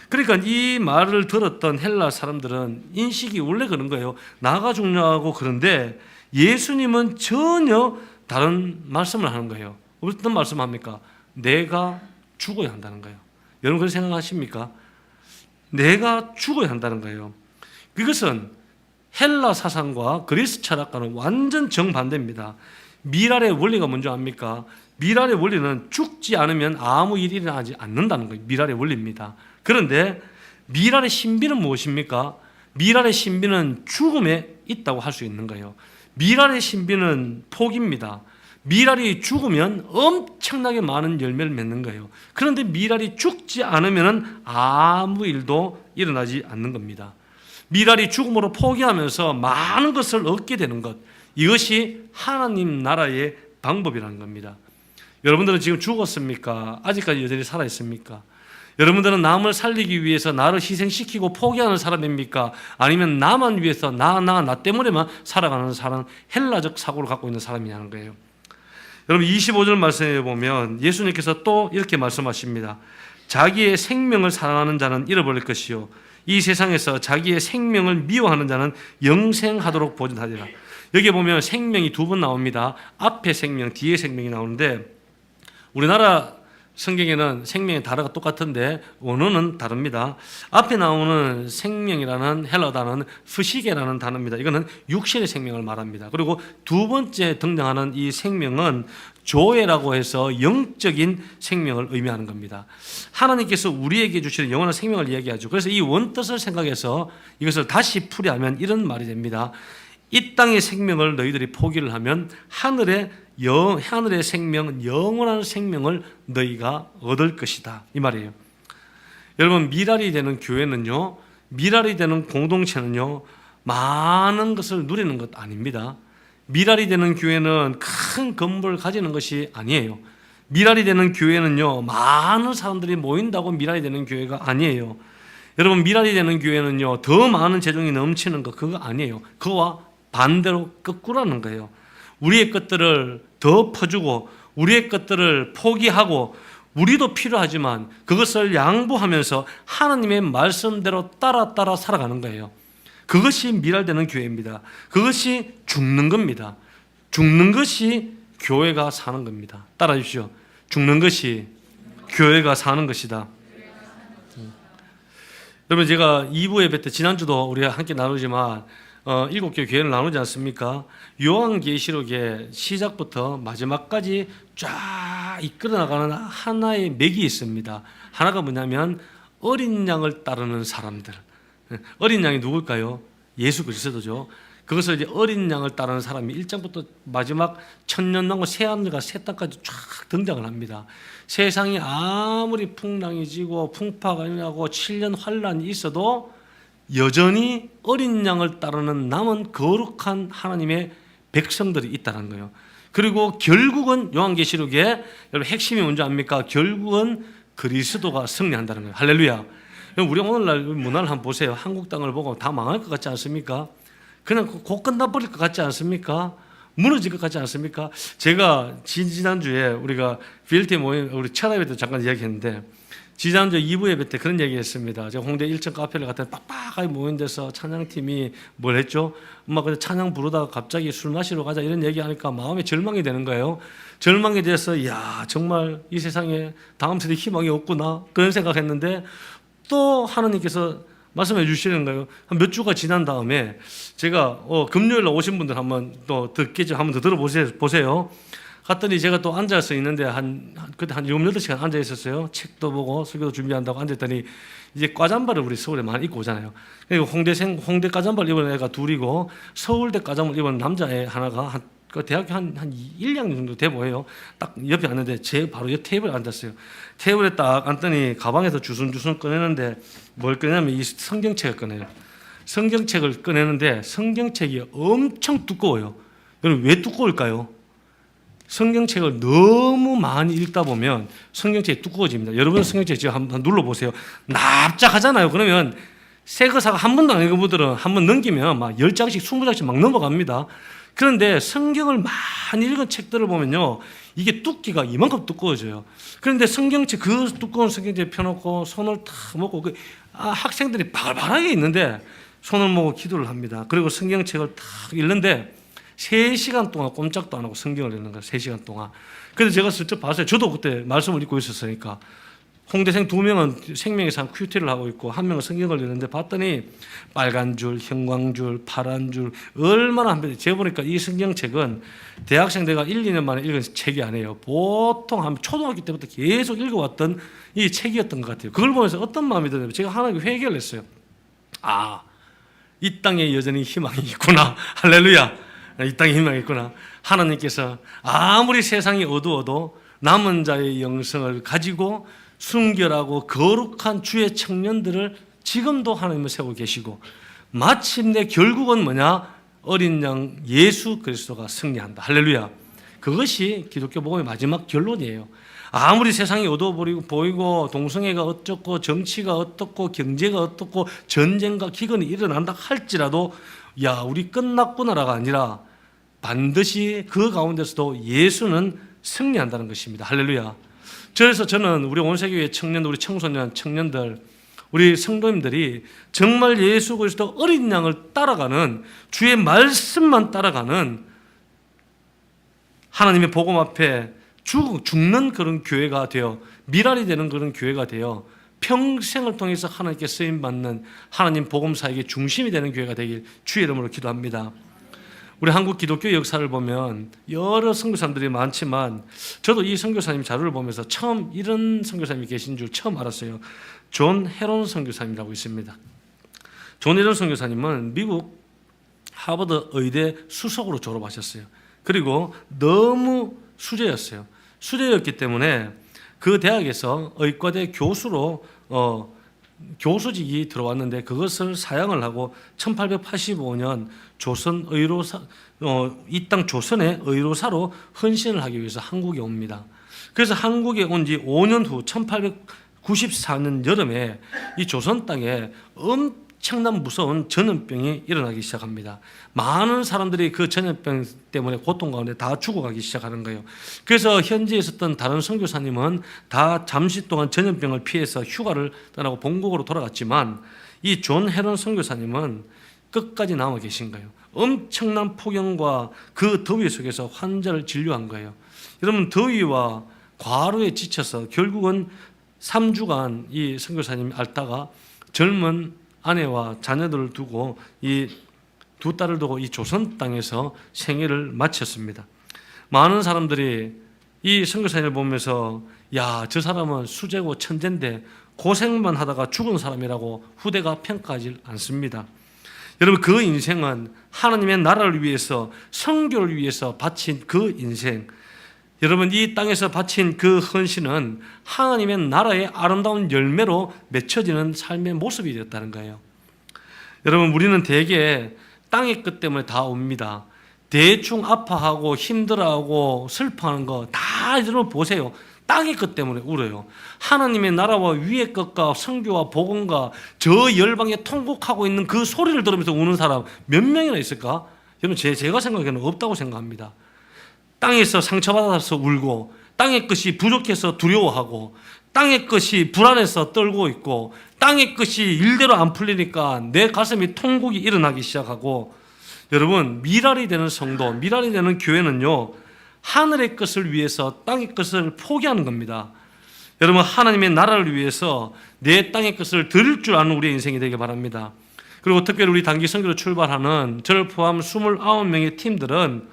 그러니까 이 말을 들었던 헬라 사람들은 인식이 원래 그런 거예요. 나가 중요하고. 그런데 예수님은 전혀 다른 말씀을 하는 거예요. 어떤 말씀합니까? 내가 죽어야 한다는 거예요. 여러분 그렇게 생각하십니까? 내가 죽어야 한다는 거예요. 이것은 헬라 사상과 그리스 철학과는 완전 정반대입니다. 미랄의 원리가 뭔지 압니까? 미랄의 원리는 죽지 않으면 아무 일이 일어나지 않는다는 거예요. 미랄의 원리입니다. 그런데 미랄의 신비는 무엇입니까? 미랄의 신비는 죽음에 있다고 할 수 있는 거예요. 미랄의 신비는 폭입니다. 미랄이 죽으면 엄청나게 많은 열매를 맺는 거예요. 그런데 미랄이 죽지 않으면 아무 일도 일어나지 않는 겁니다. 미랄이 죽음으로 포기하면서 많은 것을 얻게 되는 것, 이것이 하나님 나라의 방법이라는 겁니다. 여러분들은 지금 죽었습니까? 아직까지 여전히 살아있습니까? 여러분들은 남을 살리기 위해서 나를 희생시키고 포기하는 사람입니까? 아니면 나만 위해서 나 때문에만 살아가는 사람, 헬라적 사고를 갖고 있는 사람이냐는 거예요. 여러분 25절 말씀에 보면 예수님께서 또 이렇게 말씀하십니다. 자기의 생명을 사랑하는 자는 잃어버릴 것이요 이 세상에서 자기의 생명을 미워하는 자는 영생하도록 보존하리라. 여기 보면 생명이 두 번 나옵니다. 앞에 생명, 뒤에 생명이 나오는데 우리나라 성경에는 생명의 단어가 똑같은데 원어는 다릅니다. 앞에 나오는 생명이라는 헬라 단어는 프시게라는 단어입니다. 이거는 육신의 생명을 말합니다. 그리고 두 번째 등장하는 이 생명은 조에라고 해서 영적인 생명을 의미하는 겁니다. 하나님께서 우리에게 주시는 영원한 생명을 이야기하죠. 그래서 이 원뜻을 생각해서 이것을 다시 풀이하면 이런 말이 됩니다. 이 땅의 생명을 너희들이 포기를 하면 하늘의 생명, 영원한 생명을 너희가 얻을 것이다. 이 말이에요. 여러분, 미랄이 되는 교회는요, 미랄이 되는 공동체는요, 많은 것을 누리는 것 아닙니다. 미랄이 되는 교회는 큰 건물을 가지는 것이 아니에요. 미랄이 되는 교회는요, 많은 사람들이 모인다고 미랄이 되는 교회가 아니에요. 여러분, 미랄이 되는 교회는요, 더 많은 재정이 넘치는 거, 그거 아니에요. 그거와 반대로 거꾸라는 거예요. 우리의 것들을 더 퍼주고 우리의 것들을 포기하고 우리도 필요하지만 그것을 양보하면서 하나님의 말씀대로 따라 살아가는 거예요. 그것이 미랄되는 교회입니다. 그것이 죽는 겁니다. 죽는 것이 교회가 사는 겁니다. 따라 주십시오. 죽는 것이 교회가 사는 것이다. 여러분, 제가 2부 예배 때 지난주도 우리가 함께 나누지만 7개 교회를 나누지 않습니까? 요한계시록의 시작부터 마지막까지 쫙 이끌어 나가는 하나의 맥이 있습니다. 하나가 뭐냐면 어린 양을 따르는 사람들. 어린 양이 누굴까요? 예수 그리스도죠. 그것을 이제 어린 양을 따르는 사람이 1장부터 마지막 천년왕국 새하늘과 새 땅까지 쫙 등장을 합니다. 세상이 아무리 풍랑이 지고 풍파가 일어나고 7년 환란이 있어도 여전히 어린 양을 따르는 남은 거룩한 하나님의 백성들이 있다는 거예요. 그리고 결국은 요한계시록의 여러분 핵심이 뭔지 압니까? 결국은 그리스도가 승리한다는 거예요. 할렐루야. 우리 오늘날 문화를 한번 보세요. 한국 땅을 보고 다 망할 것 같지 않습니까? 그냥 곧 끝나버릴 것 같지 않습니까? 무너질 것 같지 않습니까? 제가 지난주에 우리가 필티 모임, 우리 첫 예배 때 잠깐 이야기했는데, 지난주 2부 예배 때 그런 얘기 했습니다. 제가 홍대 1층 카페를 갔더니 빡빡하게 모인 데서 찬양팀이 뭘 했죠? 엄마 그냥 찬양 부르다가 갑자기 술 마시러 가자 이런 얘기하니까 마음에 절망이 되는 거예요. 절망이 돼서 야 정말 이 세상에 다음 세대 희망이 없구나 그런 생각했는데 또 하나님께서 말씀해 주시는 거예요. 한 몇 주가 지난 다음에 제가 금요일에 오신 분들 한번 또 듣겠죠. 한번 더 들어보세요. 갔더니 제가 또 앉아서 있는데 그때 한 7, 8시간 앉아 있었어요. 책도 보고 설교도 준비한다고 앉았더니 이제 과잠바를 우리 서울에 많이 입고 오잖아요. 그리고 홍대 과잠바를 입은 애가 둘이고 서울대 과잠을 입은 남자애 하나가 그 대학교 한 1, 2학년 정도 돼 보여요. 딱 옆에 앉는데 제 바로 옆 테이블에 앉았어요. 테이블에 딱 앉더니 가방에서 주순주순 꺼내는데 뭘 꺼내냐면 이 성경책을 꺼내요. 성경책을 꺼내는데 성경책이 엄청 두꺼워요. 여러분 왜 두꺼울까요? 성경책을 너무 많이 읽다 보면 성경책이 두꺼워집니다. 여러분 성경책 지금 한번 눌러보세요. 납작하잖아요. 그러면 새 거 사고 한 번도 안 읽은 분들은 한 번 넘기면 막 10장씩 20장씩 막 넘어갑니다. 그런데 성경을 많이 읽은 책들을 보면요, 이게 두께가 이만큼 두꺼워져요. 그런데 성경책, 그 두꺼운 성경책 펴놓고 손을 탁 먹고 학생들이 바글바글하게 있는데 손을 먹고 기도를 합니다. 그리고 성경책을 탁 읽는데 3시간 동안 꼼짝도 안 하고 성경을 읽는 거예요. 3시간 동안. 그래서 제가 슬쩍 봤어요. 저도 그때 말씀을 읽고 있었으니까. 홍대생 2명은 생명의 산 큐티를 하고 있고 1명은 성경을 읽는데 봤더니 빨간 줄, 형광줄, 파란 줄 얼마나 한번 제가 보니까 이 성경책은 대학생 내가 1, 2년 만에 읽은 책이 아니에요. 보통 한 초등학교 때부터 계속 읽어왔던 이 책이었던 것 같아요. 그걸 보면서 어떤 마음이 드냐면 제가 하나님께 회개를 했어요. 이 땅에 여전히 희망이 있구나. 할렐루야. 이 땅에 희망이 있구나. 하나님께서 아무리 세상이 어두워도 남은 자의 영성을 가지고 순결하고 거룩한 주의 청년들을 지금도 하나님은 세우고 계시고 마침내 결국은 뭐냐? 어린 양 예수 그리스도가 승리한다. 할렐루야. 그것이 기독교 복음의 마지막 결론이에요. 아무리 세상이 어두워 보이고 동성애가 어떻고 정치가 어떻고 경제가 어떻고 전쟁과 기근이 일어난다 할지라도 야 우리 끝났구나라가 아니라 반드시 그 가운데서도 예수는 승리한다는 것입니다. 할렐루야. 그래서 저는 우리 온세교회 청년들, 우리 청소년, 청년들, 우리 성도님들이 정말 예수 그리스도 어린 양을 따라가는 주의 말씀만 따라가는 하나님의 복음 앞에 죽는 그런 교회가 되어 미랄이 되는 그런 교회가 되어 평생을 통해서 하나님께 쓰임받는 하나님 복음사역의 중심이 되는 교회가 되길 주의 이름으로 기도합니다. 우리 한국 기독교 역사를 보면 여러 선교사님들이 많지만 저도 이 선교사님 자료를 보면서 처음 이런 선교사님이 계신 줄 처음 알았어요. 존 헤론 선교사님이라고 있습니다. 존 헤론 선교사님은 미국 하버드 의대 수석으로 졸업하셨어요. 그리고 너무 수재였어요. 수재였기 때문에 그 대학에서 의과대 교수로 교수직이 들어왔는데 그것을 사양을 하고 1885년 조선 의료사 이 땅 조선의 의료사로 헌신을 하기 위해서 한국에 옵니다. 그래서 한국에 온 지 5년 후 1894년 여름에 이 조선 땅에 엄청난 무서운 전염병이 일어나기 시작합니다. 많은 사람들이 그 전염병 때문에 고통 가운데 다 죽어가기 시작하는 거예요. 그래서 현지에 있었던 다른 선교사님은 다 잠시 동안 전염병을 피해서 휴가를 떠나고 본국으로 돌아갔지만 이 존 헤런 선교사님은 끝까지 남아 계신 거예요. 엄청난 폭염과 그 더위 속에서 환자를 진료한 거예요. 여러분, 더위와 과로에 지쳐서 결국은 3주간 이 선교사님이 앓다가 젊은 아내와 자녀들을 두고 이 두 딸을 두고 이 조선 땅에서 생애를 마쳤습니다. 많은 사람들이 이 선교사님을 보면서 야, 저 사람은 수제고 천재인데 고생만 하다가 죽은 사람이라고 후대가 평가하지 않습니다. 여러분, 그 인생은 하나님의 나라를 위해서, 선교를 위해서 바친 그 인생, 여러분, 이 땅에서 바친 그 헌신은 하나님의 나라의 아름다운 열매로 맺혀지는 삶의 모습이 되었다는 거예요. 여러분, 우리는 대개 땅의 끝 때문에 다 옵니다. 대충 아파하고 힘들어하고 슬퍼하는 거 다 여러분 보세요. 땅의 것 때문에 울어요. 하나님의 나라와 위의 것과 선교와 복음과 저 열방에 통곡하고 있는 그 소리를 들으면서 우는 사람 몇 명이나 있을까? 여러분, 제가 생각에는 없다고 생각합니다. 땅에서 상처받아서 울고, 땅의 것이 부족해서 두려워하고, 땅의 것이 불안해서 떨고 있고, 땅의 것이 일대로 안 풀리니까 내 가슴이 통곡이 일어나기 시작하고, 여러분, 미랄이 되는 성도, 미랄이 되는 교회는요, 하늘의 것을 위해서 땅의 것을 포기하는 겁니다. 여러분, 하나님의 나라를 위해서 내 땅의 것을 드릴 줄 아는 우리의 인생이 되길 바랍니다. 그리고 특별히 우리 단기 선교로 출발하는 저를 포함 29명의 팀들은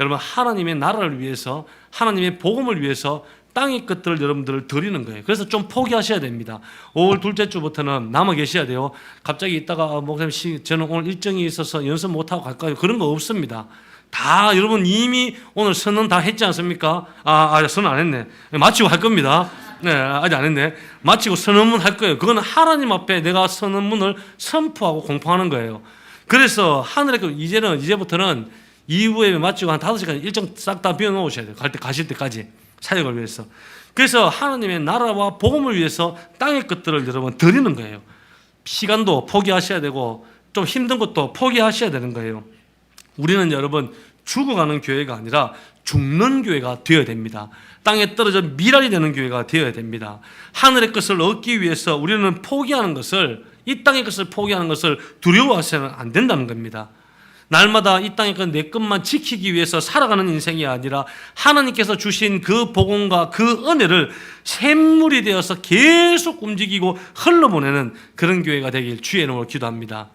여러분, 하나님의 나라를 위해서, 하나님의 복음을 위해서 땅의 것들을 여러분들을 드리는 거예요. 그래서 좀 포기하셔야 됩니다. 5월 둘째 주부터는 남아 계셔야 돼요. 갑자기 있다가 목사님, 저는 오늘 일정이 있어서 연습 못하고 갈까요? 그런 거 없습니다. 다 여러분 이미 오늘 선언 다 했지 않습니까? 선언 안 했네. 마치고 할 겁니다. 네, 아직 안 했네. 마치고 선언문 할 거예요. 그거는 하나님 앞에 내가 선언문을 선포하고 공포하는 거예요. 그래서 하늘의 것, 이제부터는 이후에 마치고 한 5시간 일정 싹 다 비워놓으셔야 돼요. 가실 때까지. 사역을 위해서. 그래서 하나님의 나라와 복음을 위해서 땅의 것들을 여러분 드리는 거예요. 시간도 포기하셔야 되고 좀 힘든 것도 포기하셔야 되는 거예요. 우리는 여러분 죽어가는 교회가 아니라 죽는 교회가 되어야 됩니다. 땅에 떨어져 미랄이 되는 교회가 되어야 됩니다. 하늘의 것을 얻기 위해서 우리는 포기하는 것을, 이 땅의 것을 포기하는 것을 두려워하셔서는 안 된다는 겁니다. 날마다 이 땅의 것 내 것만 지키기 위해서 살아가는 인생이 아니라 하나님께서 주신 그 복음과 그 은혜를 샘물이 되어서 계속 움직이고 흘러보내는 그런 교회가 되길 주의 이름으로 기도합니다.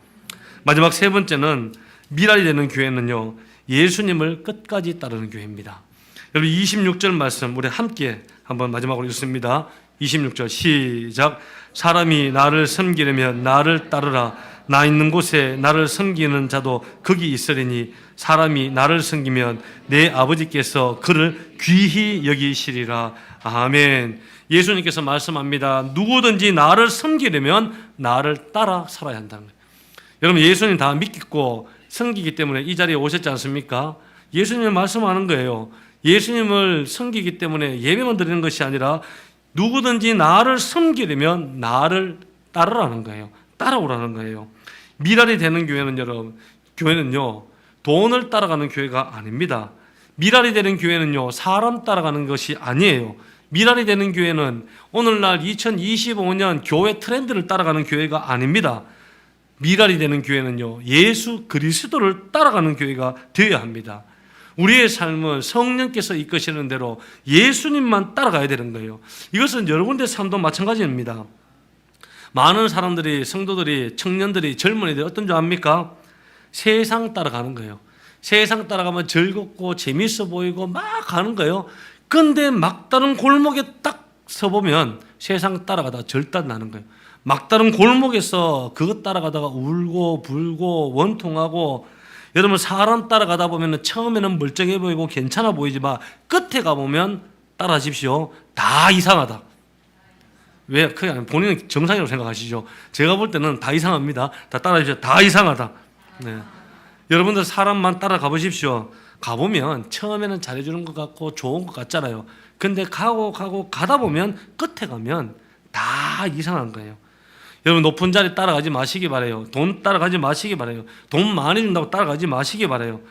마지막 세 번째는 미랄이 되는 교회는요, 예수님을 끝까지 따르는 교회입니다. 여러분, 26절 말씀 우리 함께 한번 마지막으로 읽습니다. 26절 시작. 사람이 나를 섬기려면 나를 따르라. 나 있는 곳에 나를 섬기는 자도 거기 있으리니 사람이 나를 섬기면 내 아버지께서 그를 귀히 여기시리라. 아멘. 예수님께서 말씀합니다. 누구든지 나를 섬기려면 나를 따라 살아야 한다는 거예요. 여러분, 예수님 다 믿고 섬기기 때문에 이 자리에 오셨지 않습니까? 예수님이 말씀하는 거예요. 예수님을 섬기기 때문에 예배만 드리는 것이 아니라 누구든지 나를 섬기려면 나를 따르라는 거예요. 따라오라는 거예요. 미랄이 되는 교회는 여러분, 교회는요, 돈을 따라가는 교회가 아닙니다. 미랄이 되는 교회는요, 사람 따라가는 것이 아니에요. 미랄이 되는 교회는 오늘날 2025년 교회 트렌드를 따라가는 교회가 아닙니다. 미랄이 되는 교회는요, 예수 그리스도를 따라가는 교회가 되어야 합니다. 우리의 삶은 성령께서 이끄시는 대로 예수님만 따라가야 되는 거예요. 이것은 여러분들의 삶도 마찬가지입니다. 많은 사람들이, 성도들이, 청년들이, 젊은이들이 어떤 줄 압니까? 세상 따라가는 거예요. 세상 따라가면 즐겁고 재밌어 보이고 막 가는 거예요. 근데 막다른 골목에 딱 서보면 세상 따라가다가 절단 나는 거예요. 막다른 골목에서 그것 따라가다가 울고 불고 원통하고, 여러분 사람 따라가다 보면 처음에는 멀쩡해 보이고 괜찮아 보이지만 끝에 가보면 따라하십시오. 다 이상하다. 왜? 그냥 본인은 정상이라고 생각하시죠. 제가 볼 때는 다 이상합니다. 다 따라하십시오. 다 이상하다. 네. 여러분들 사람만 따라가 보십시오. 가보면 처음에는 잘해주는 것 같고 좋은 것 같잖아요. 근데 가다 보면 끝에 가면 다 이상한 거예요. 여러분 높은 자리 따라가지 마시기 바라요. 돈 따라가지 마시기 바라요. 돈 많이 준다고 따라가지 마시기 바라요.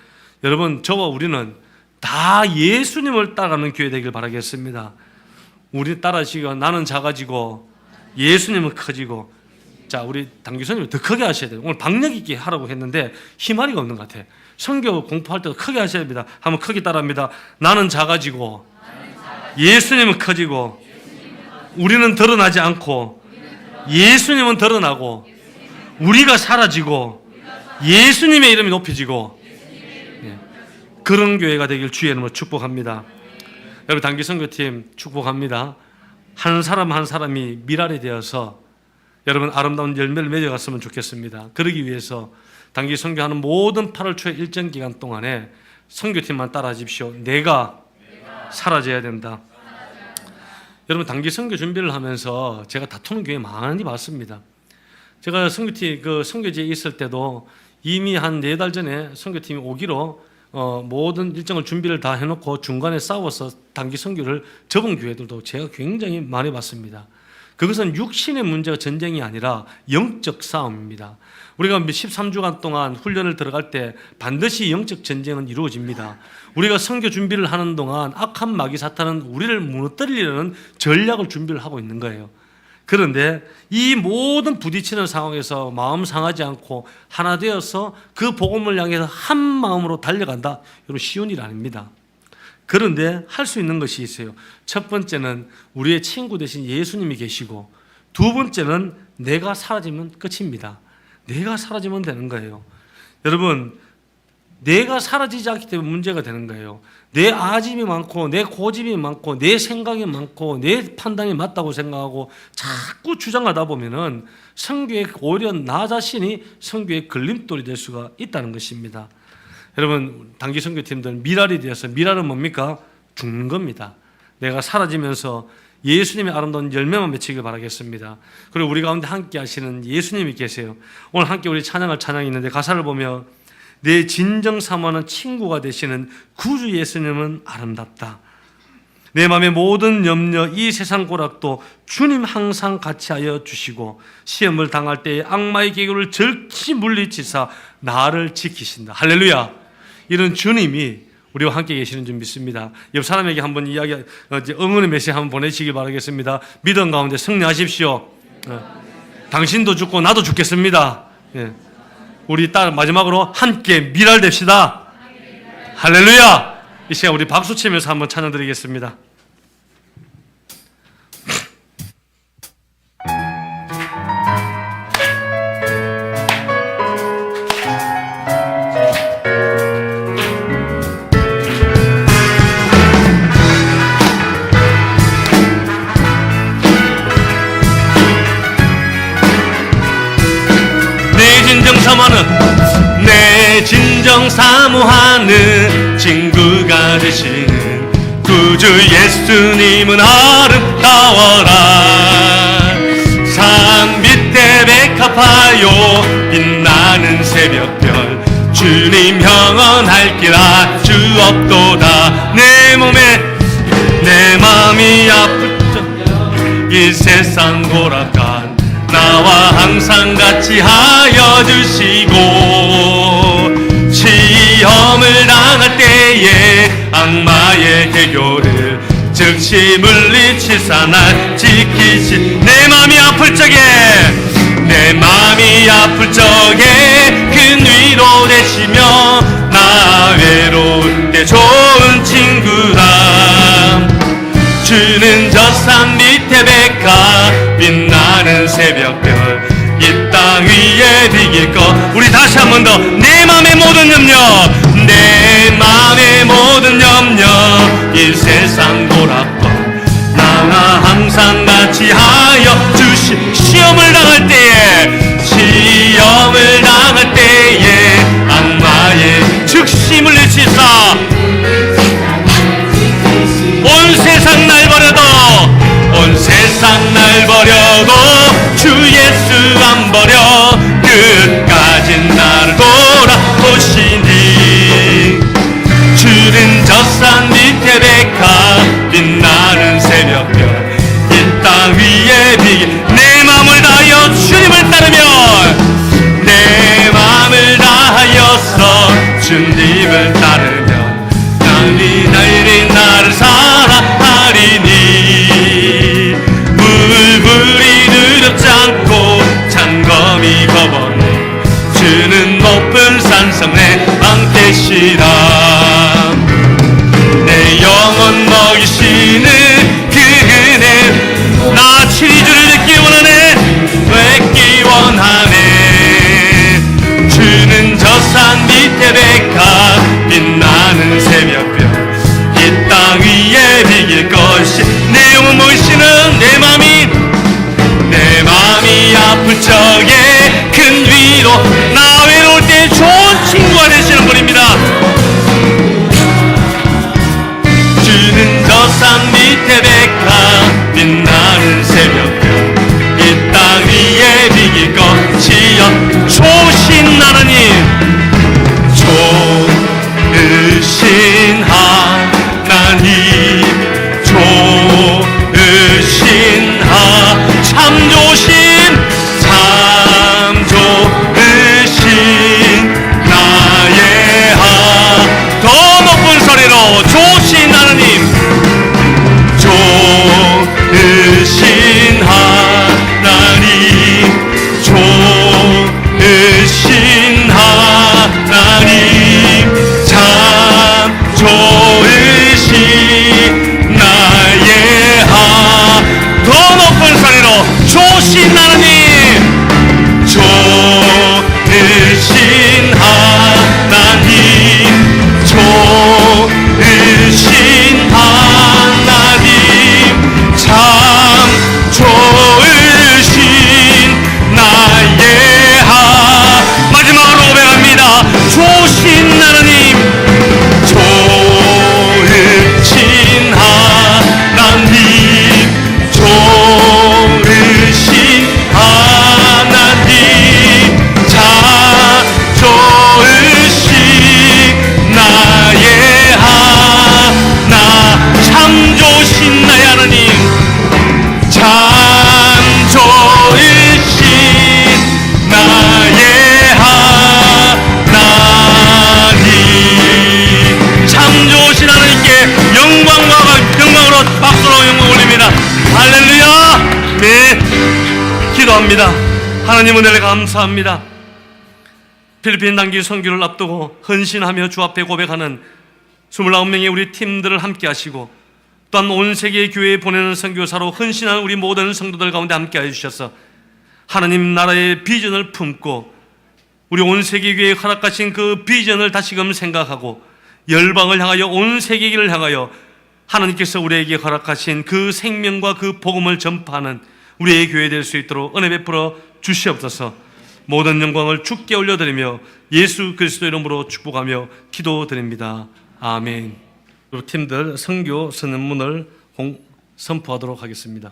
여러분 저와 우리는 다 예수님을 따라가는 교회 되길 바라겠습니다. 우리 따라하시고 나는 작아지고 예수님은 커지고. 자, 우리 당교수님이 더 크게 하셔야 돼요. 오늘 박력 있게 하라고 했는데 희망이가 없는 것 같아요. 선교 공부할 때도 크게 하셔야 됩니다. 한번 크게 따라합니다. 나는 작아지고 예수님은 커지고 우리는 드러나지 않고 예수님은 드러나고 우리가 사라지고 예수님의 이름이 높여지고, 예, 그런 교회가 되길 주의 이름으로 축복합니다. 여러분 단기선교팀 축복합니다. 한 사람 한 사람이 미랄이 되어서 여러분 아름다운 열매를 맺어갔으면 좋겠습니다. 그러기 위해서 단기 선교하는 모든 8월 초의 일정 기간 동안에 선교팀만 따라하십시오. 내가 사라져야 된다. 여러분 단기 선교 준비를 하면서 제가 다투는 교회 많이 봤습니다. 제가 선교팀 선교지에 있을 때도 이미 한 4달 전에 선교팀이 오기로 모든 일정을 준비를 다 해놓고 중간에 싸워서 단기 선교를 접은 교회들도 제가 굉장히 많이 봤습니다. 그것은 육신의 문제가 전쟁이 아니라 영적 싸움입니다. 우리가 13주간 동안 훈련을 들어갈 때 반드시 영적 전쟁은 이루어집니다. 우리가 선교 준비를 하는 동안 악한 마귀 사탄은 우리를 무너뜨리려는 전략을 준비를 하고 있는 거예요. 그런데 이 모든 부딪히는 상황에서 마음 상하지 않고 하나 되어서 그 복음을 향해서 한 마음으로 달려간다. 여러분 쉬운 일 아닙니다. 그런데 할 수 있는 것이 있어요. 첫 번째는 우리의 친구 대신 예수님이 계시고, 두 번째는 내가 사라지면 끝입니다. 내가 사라지면 되는 거예요. 여러분 내가 사라지지 않기 때문에 문제가 되는 거예요. 내 아집이 많고 내 고집이 많고 내 생각이 많고 내 판단이 맞다고 생각하고 자꾸 주장하다 보면은 선교에 오히려 나 자신이 선교의 걸림돌이 될 수가 있다는 것입니다. 여러분 단기 선교팀들 미랄이 되어서, 미랄은 뭡니까? 죽는 겁니다. 내가 사라지면서 예수님의 아름다운 열매만 맺히길 바라겠습니다. 그리고 우리 가운데 함께 하시는 예수님이 계세요. 오늘 함께 우리 찬양할 찬양이 있는데 가사를 보면 내 진정 사모하는 친구가 되시는 구주 예수님은 아름답다. 내 마음의 모든 염려, 이 세상 고락도 주님 항상 같이 하여 주시고 시험을 당할 때에 악마의 계교를 절시 물리치사 나를 지키신다. 할렐루야. 이런 주님이 우리와 함께 계시는 줄 믿습니다. 옆 사람에게 한번 응원의 메시지 한번 보내시길 바라겠습니다. 믿음 가운데 승리하십시오. 당신도 죽고 나도 죽겠습니다. 예. 우리 딸 마지막으로 함께 미랄됩시다. 할렐루야. 이 시간 우리 박수 치면서 한번 찬양 드리겠습니다. 내 진정 사모하는 친구가 되시는 구주 예수님은 아름다워라. 산 밑에 백합하여 빛나는 새벽별 주님 영원할기라 주 없도다. 내 마음이 아플 적 이 세상 고락한 나와 항상 같이 하여 주시고 시험을 당할 때에 악마의 계교를 즉시 물리치사 날 지키신 내 마음이 아플 적에 큰 위로 되시며 나 외로울 때 좋은 친구라. 주는 저 산 밑에 백합 빛나는 새벽별 이 땅 위에 비길 것. 우리 다시 한 번 더. 내 맘의 모든 염려 이 세상 고락과 나와 항상 같이 하여 주시. 시험을 당할 때에 악마의 즉시 물리치사 온 세상 날 버려도 주 예수 안 버려 끝까지 나를 돌아보시니 주는 저 산 밑에 백합 빛나 훌쩍의 큰 위로 나 외로울 때 좋은 친구가 되시는 분입니다. 주는 저 산 밑에 백합 빛나는 새벽별 이 땅 위에 비길 것이여 좋으신 하나님 좋으신 하나님 좋으신 참 좋으신 나의 더 높은 소리로 좋으신 하나님 좋으신 하나님 좋으신 하나님 참 좋으신 나의 더 높은 소리로 좋으신 하나님 좋으신 하나님 좋으신 하나님 참 좋으신 나의 마지막으로 고백합니다. 좋으신 하나님 좋으신 하나님 좋으신 하나님 참 좋으신 나의 참 좋으신 나의 하나님 참 좋으신 나의 하나님 참 좋으신 하나님께 영광으로 박수로 영광 올립니다. 할렐루야. 네, 기도합니다. 하나님 은혜를 감사합니다. 필리핀 단기 선교를 앞두고 헌신하며 주 앞에 고백하는 29명의 우리 팀들을 함께 하시고 또한 온 세계 교회에 보내는 선교사로 헌신한 우리 모든 성도들 가운데 함께 해주셔서 하나님 나라의 비전을 품고 우리 온 세계 교회에 허락하신 그 비전을 다시금 생각하고 열방을 향하여 온 세계를 향하여 하나님께서 우리에게 허락하신 그 생명과 그 복음을 전파하는 우리의 교회 될 수 있도록 은혜 베풀어 주시옵소서. 모든 영광을 주께 올려드리며 예수 그리스도 이름으로 축복하며 기도드립니다. 아멘. 우리 팀들 선교 선언문을 선포하도록 하겠습니다.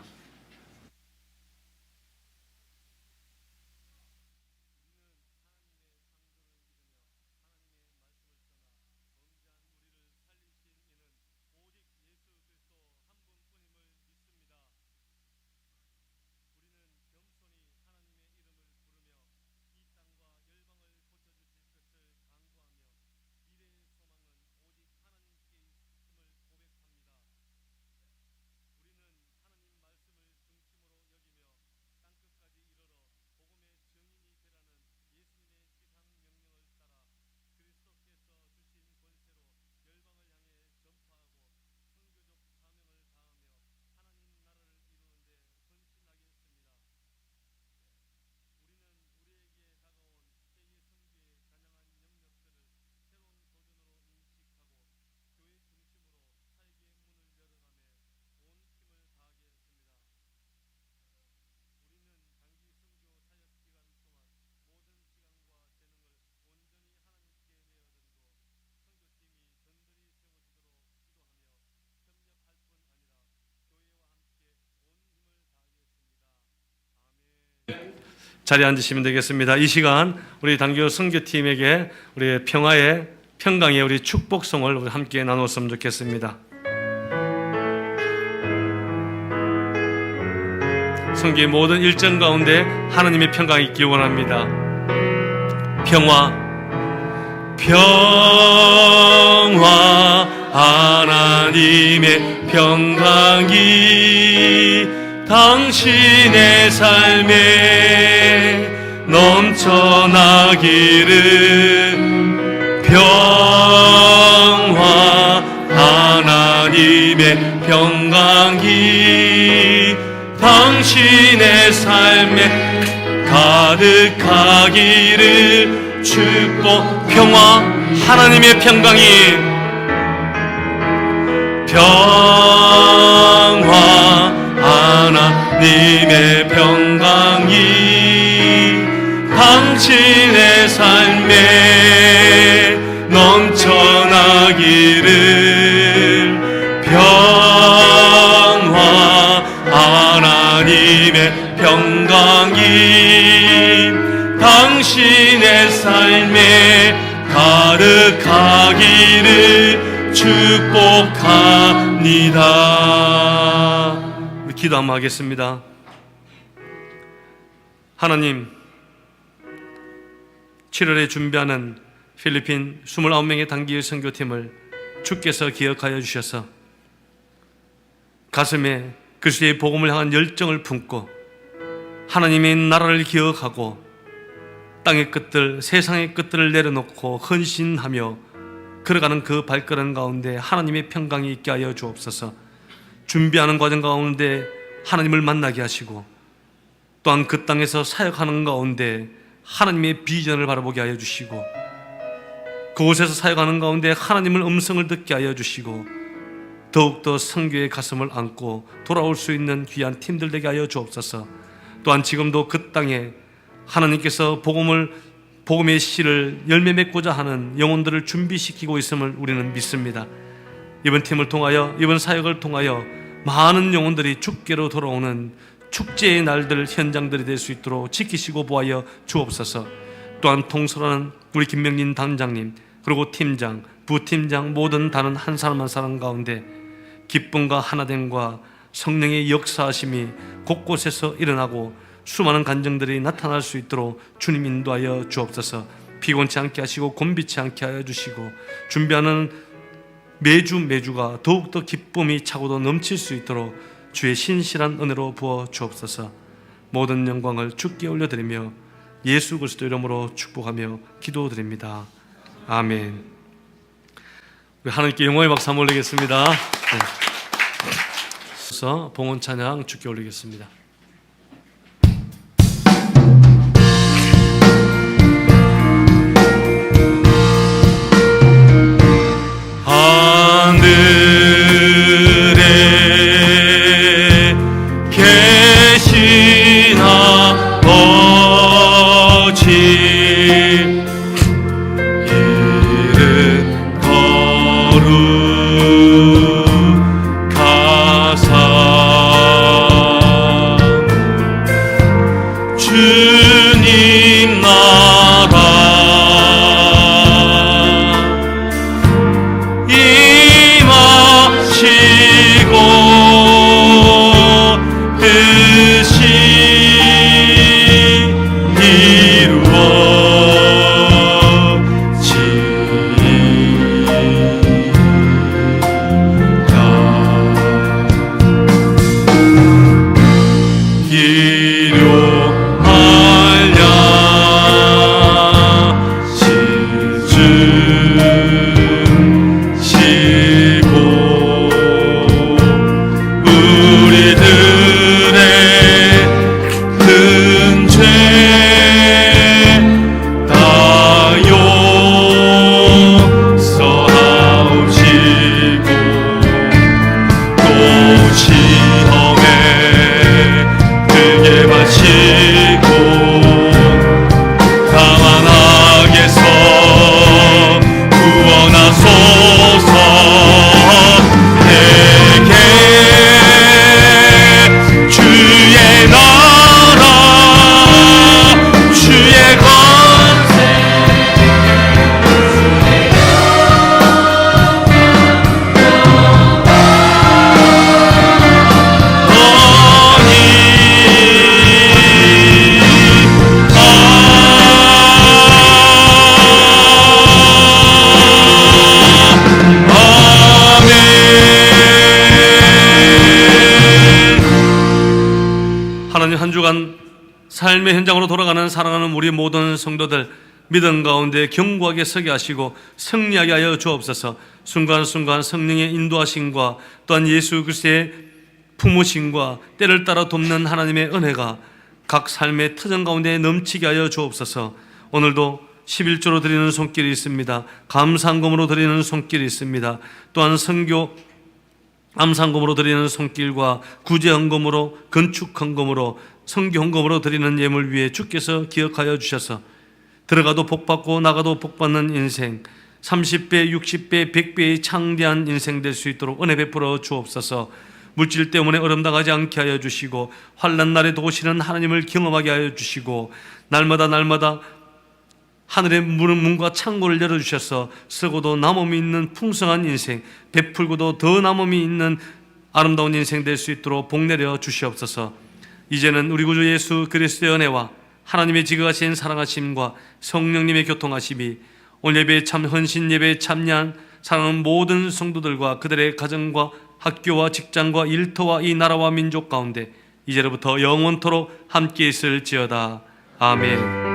자리에 앉으시면 되겠습니다. 이 시간 우리 단교 선교팀에게 우리 평강의 우리 축복성을 우리 함께 나눴으면 좋겠습니다. 선교의 모든 일정 가운데 하나님의 평강이 있기 원합니다. 평화 하나님의 평강이 당신의 삶에 넘쳐나기를. 평화 하나님의 평강이 당신의 삶에 가득하기를. 축복. 평화 하나님의 평강이 평화 하나님의 평강이 주님의 평강이 당신의 삶에 가득하기를 축복합니다. 우리 기도 한번 하겠습니다. 하나님, 7월에 준비하는 필리핀 29명의 단기 선교팀을 주께서 기억하여 주셔서 가슴에 그리스도의 복음을 향한 열정을 품고 하나님의 나라를 기억하고 땅의 끝들, 세상의 끝들을 내려놓고 헌신하며 걸어가는 그 발걸음 가운데 하나님의 평강이 있게 하여 주옵소서. 준비하는 과정 가운데 하나님을 만나게 하시고 또한 그 땅에서 사역하는 가운데 하나님의 비전을 바라보게 하여 주시고 그곳에서 사역하는 가운데 하나님의 음성을 듣게 하여 주시고 더욱더 선교의 가슴을 안고 돌아올 수 있는 귀한 팀들 되게 하여 주옵소서. 또한 지금도 그 땅에 하나님께서 복음의 씨를 열매 맺고자 하는 영혼들을 준비시키고 있음을 우리는 믿습니다. 이번 팀을 통하여, 이번 사역을 통하여 많은 영혼들이 주께로 돌아오는 축제의 날들, 현장들이 될 수 있도록 지키시고 보하여 주옵소서. 또한 통솔하는 우리 김명린 단장님, 그리고 팀장, 부팀장, 모든 다른 한 사람 한 사람 가운데 기쁨과 하나됨과 성령의 역사하심이 곳곳에서 일어나고 수많은 간증들이 나타날 수 있도록 주님 인도하여 주옵소서. 피곤치 않게 하시고 곤비치 않게 하여 주시고 준비하는 매주가 더욱더 기쁨이 차고도 넘칠 수 있도록 주의 신실한 은혜로 부어 주옵소서. 모든 영광을 주께 올려드리며 예수 그리스도 이름으로 축복하며 기도드립니다. 아멘. 우리 하나님께 영광의 박수 한번 올리겠습니다. 그래서 봉헌 찬양 주께 올리겠습니다. 하늘에 계신 아버지 이름 거룩하사 주님 나라 한 주간 삶의 현장으로 돌아가는 사랑하는 우리 모든 성도들 믿음 가운데 견고하게 서게 하시고 승리하게 하여 주옵소서. 순간순간 성령의 인도하심과 또한 예수 그리스도의 품으심과 때를 따라 돕는 하나님의 은혜가 각 삶의 터전 가운데 넘치게 하여 주옵소서. 오늘도 11조로 드리는 손길이 있습니다. 감사헌금으로 드리는 손길이 있습니다. 또한 선교 암상금으로 드리는 손길과 구제헌금으로, 건축헌금으로, 선교헌금으로 드리는 예물 위에 주께서 기억하여 주셔서 들어가도 복받고 나가도 복받는 인생, 30배, 60배, 100배의 창대한 인생 될 수 있도록 은혜 베풀어 주옵소서. 물질 때문에 어름당하지 않게 하여 주시고 환난 날에 도우시는 하나님을 경험하게 하여 주시고 날마다 하늘의 문과 창고를 열어주셔서 썩어도 남음이 있는 풍성한 인생, 베풀고도 더 남음이 있는 아름다운 인생 될 수 있도록 복내려 주시옵소서. 이제는 우리 구주 예수 그리스도의 은혜와 하나님의 지극하신 사랑하심과 성령님의 교통하심이 오늘 예배에 참 헌신 예배에 참여한 사랑하는 모든 성도들과 그들의 가정과 학교와 직장과 일터와 이 나라와 민족 가운데 이제로부터 영원토록 함께 있을지어다. 아멘.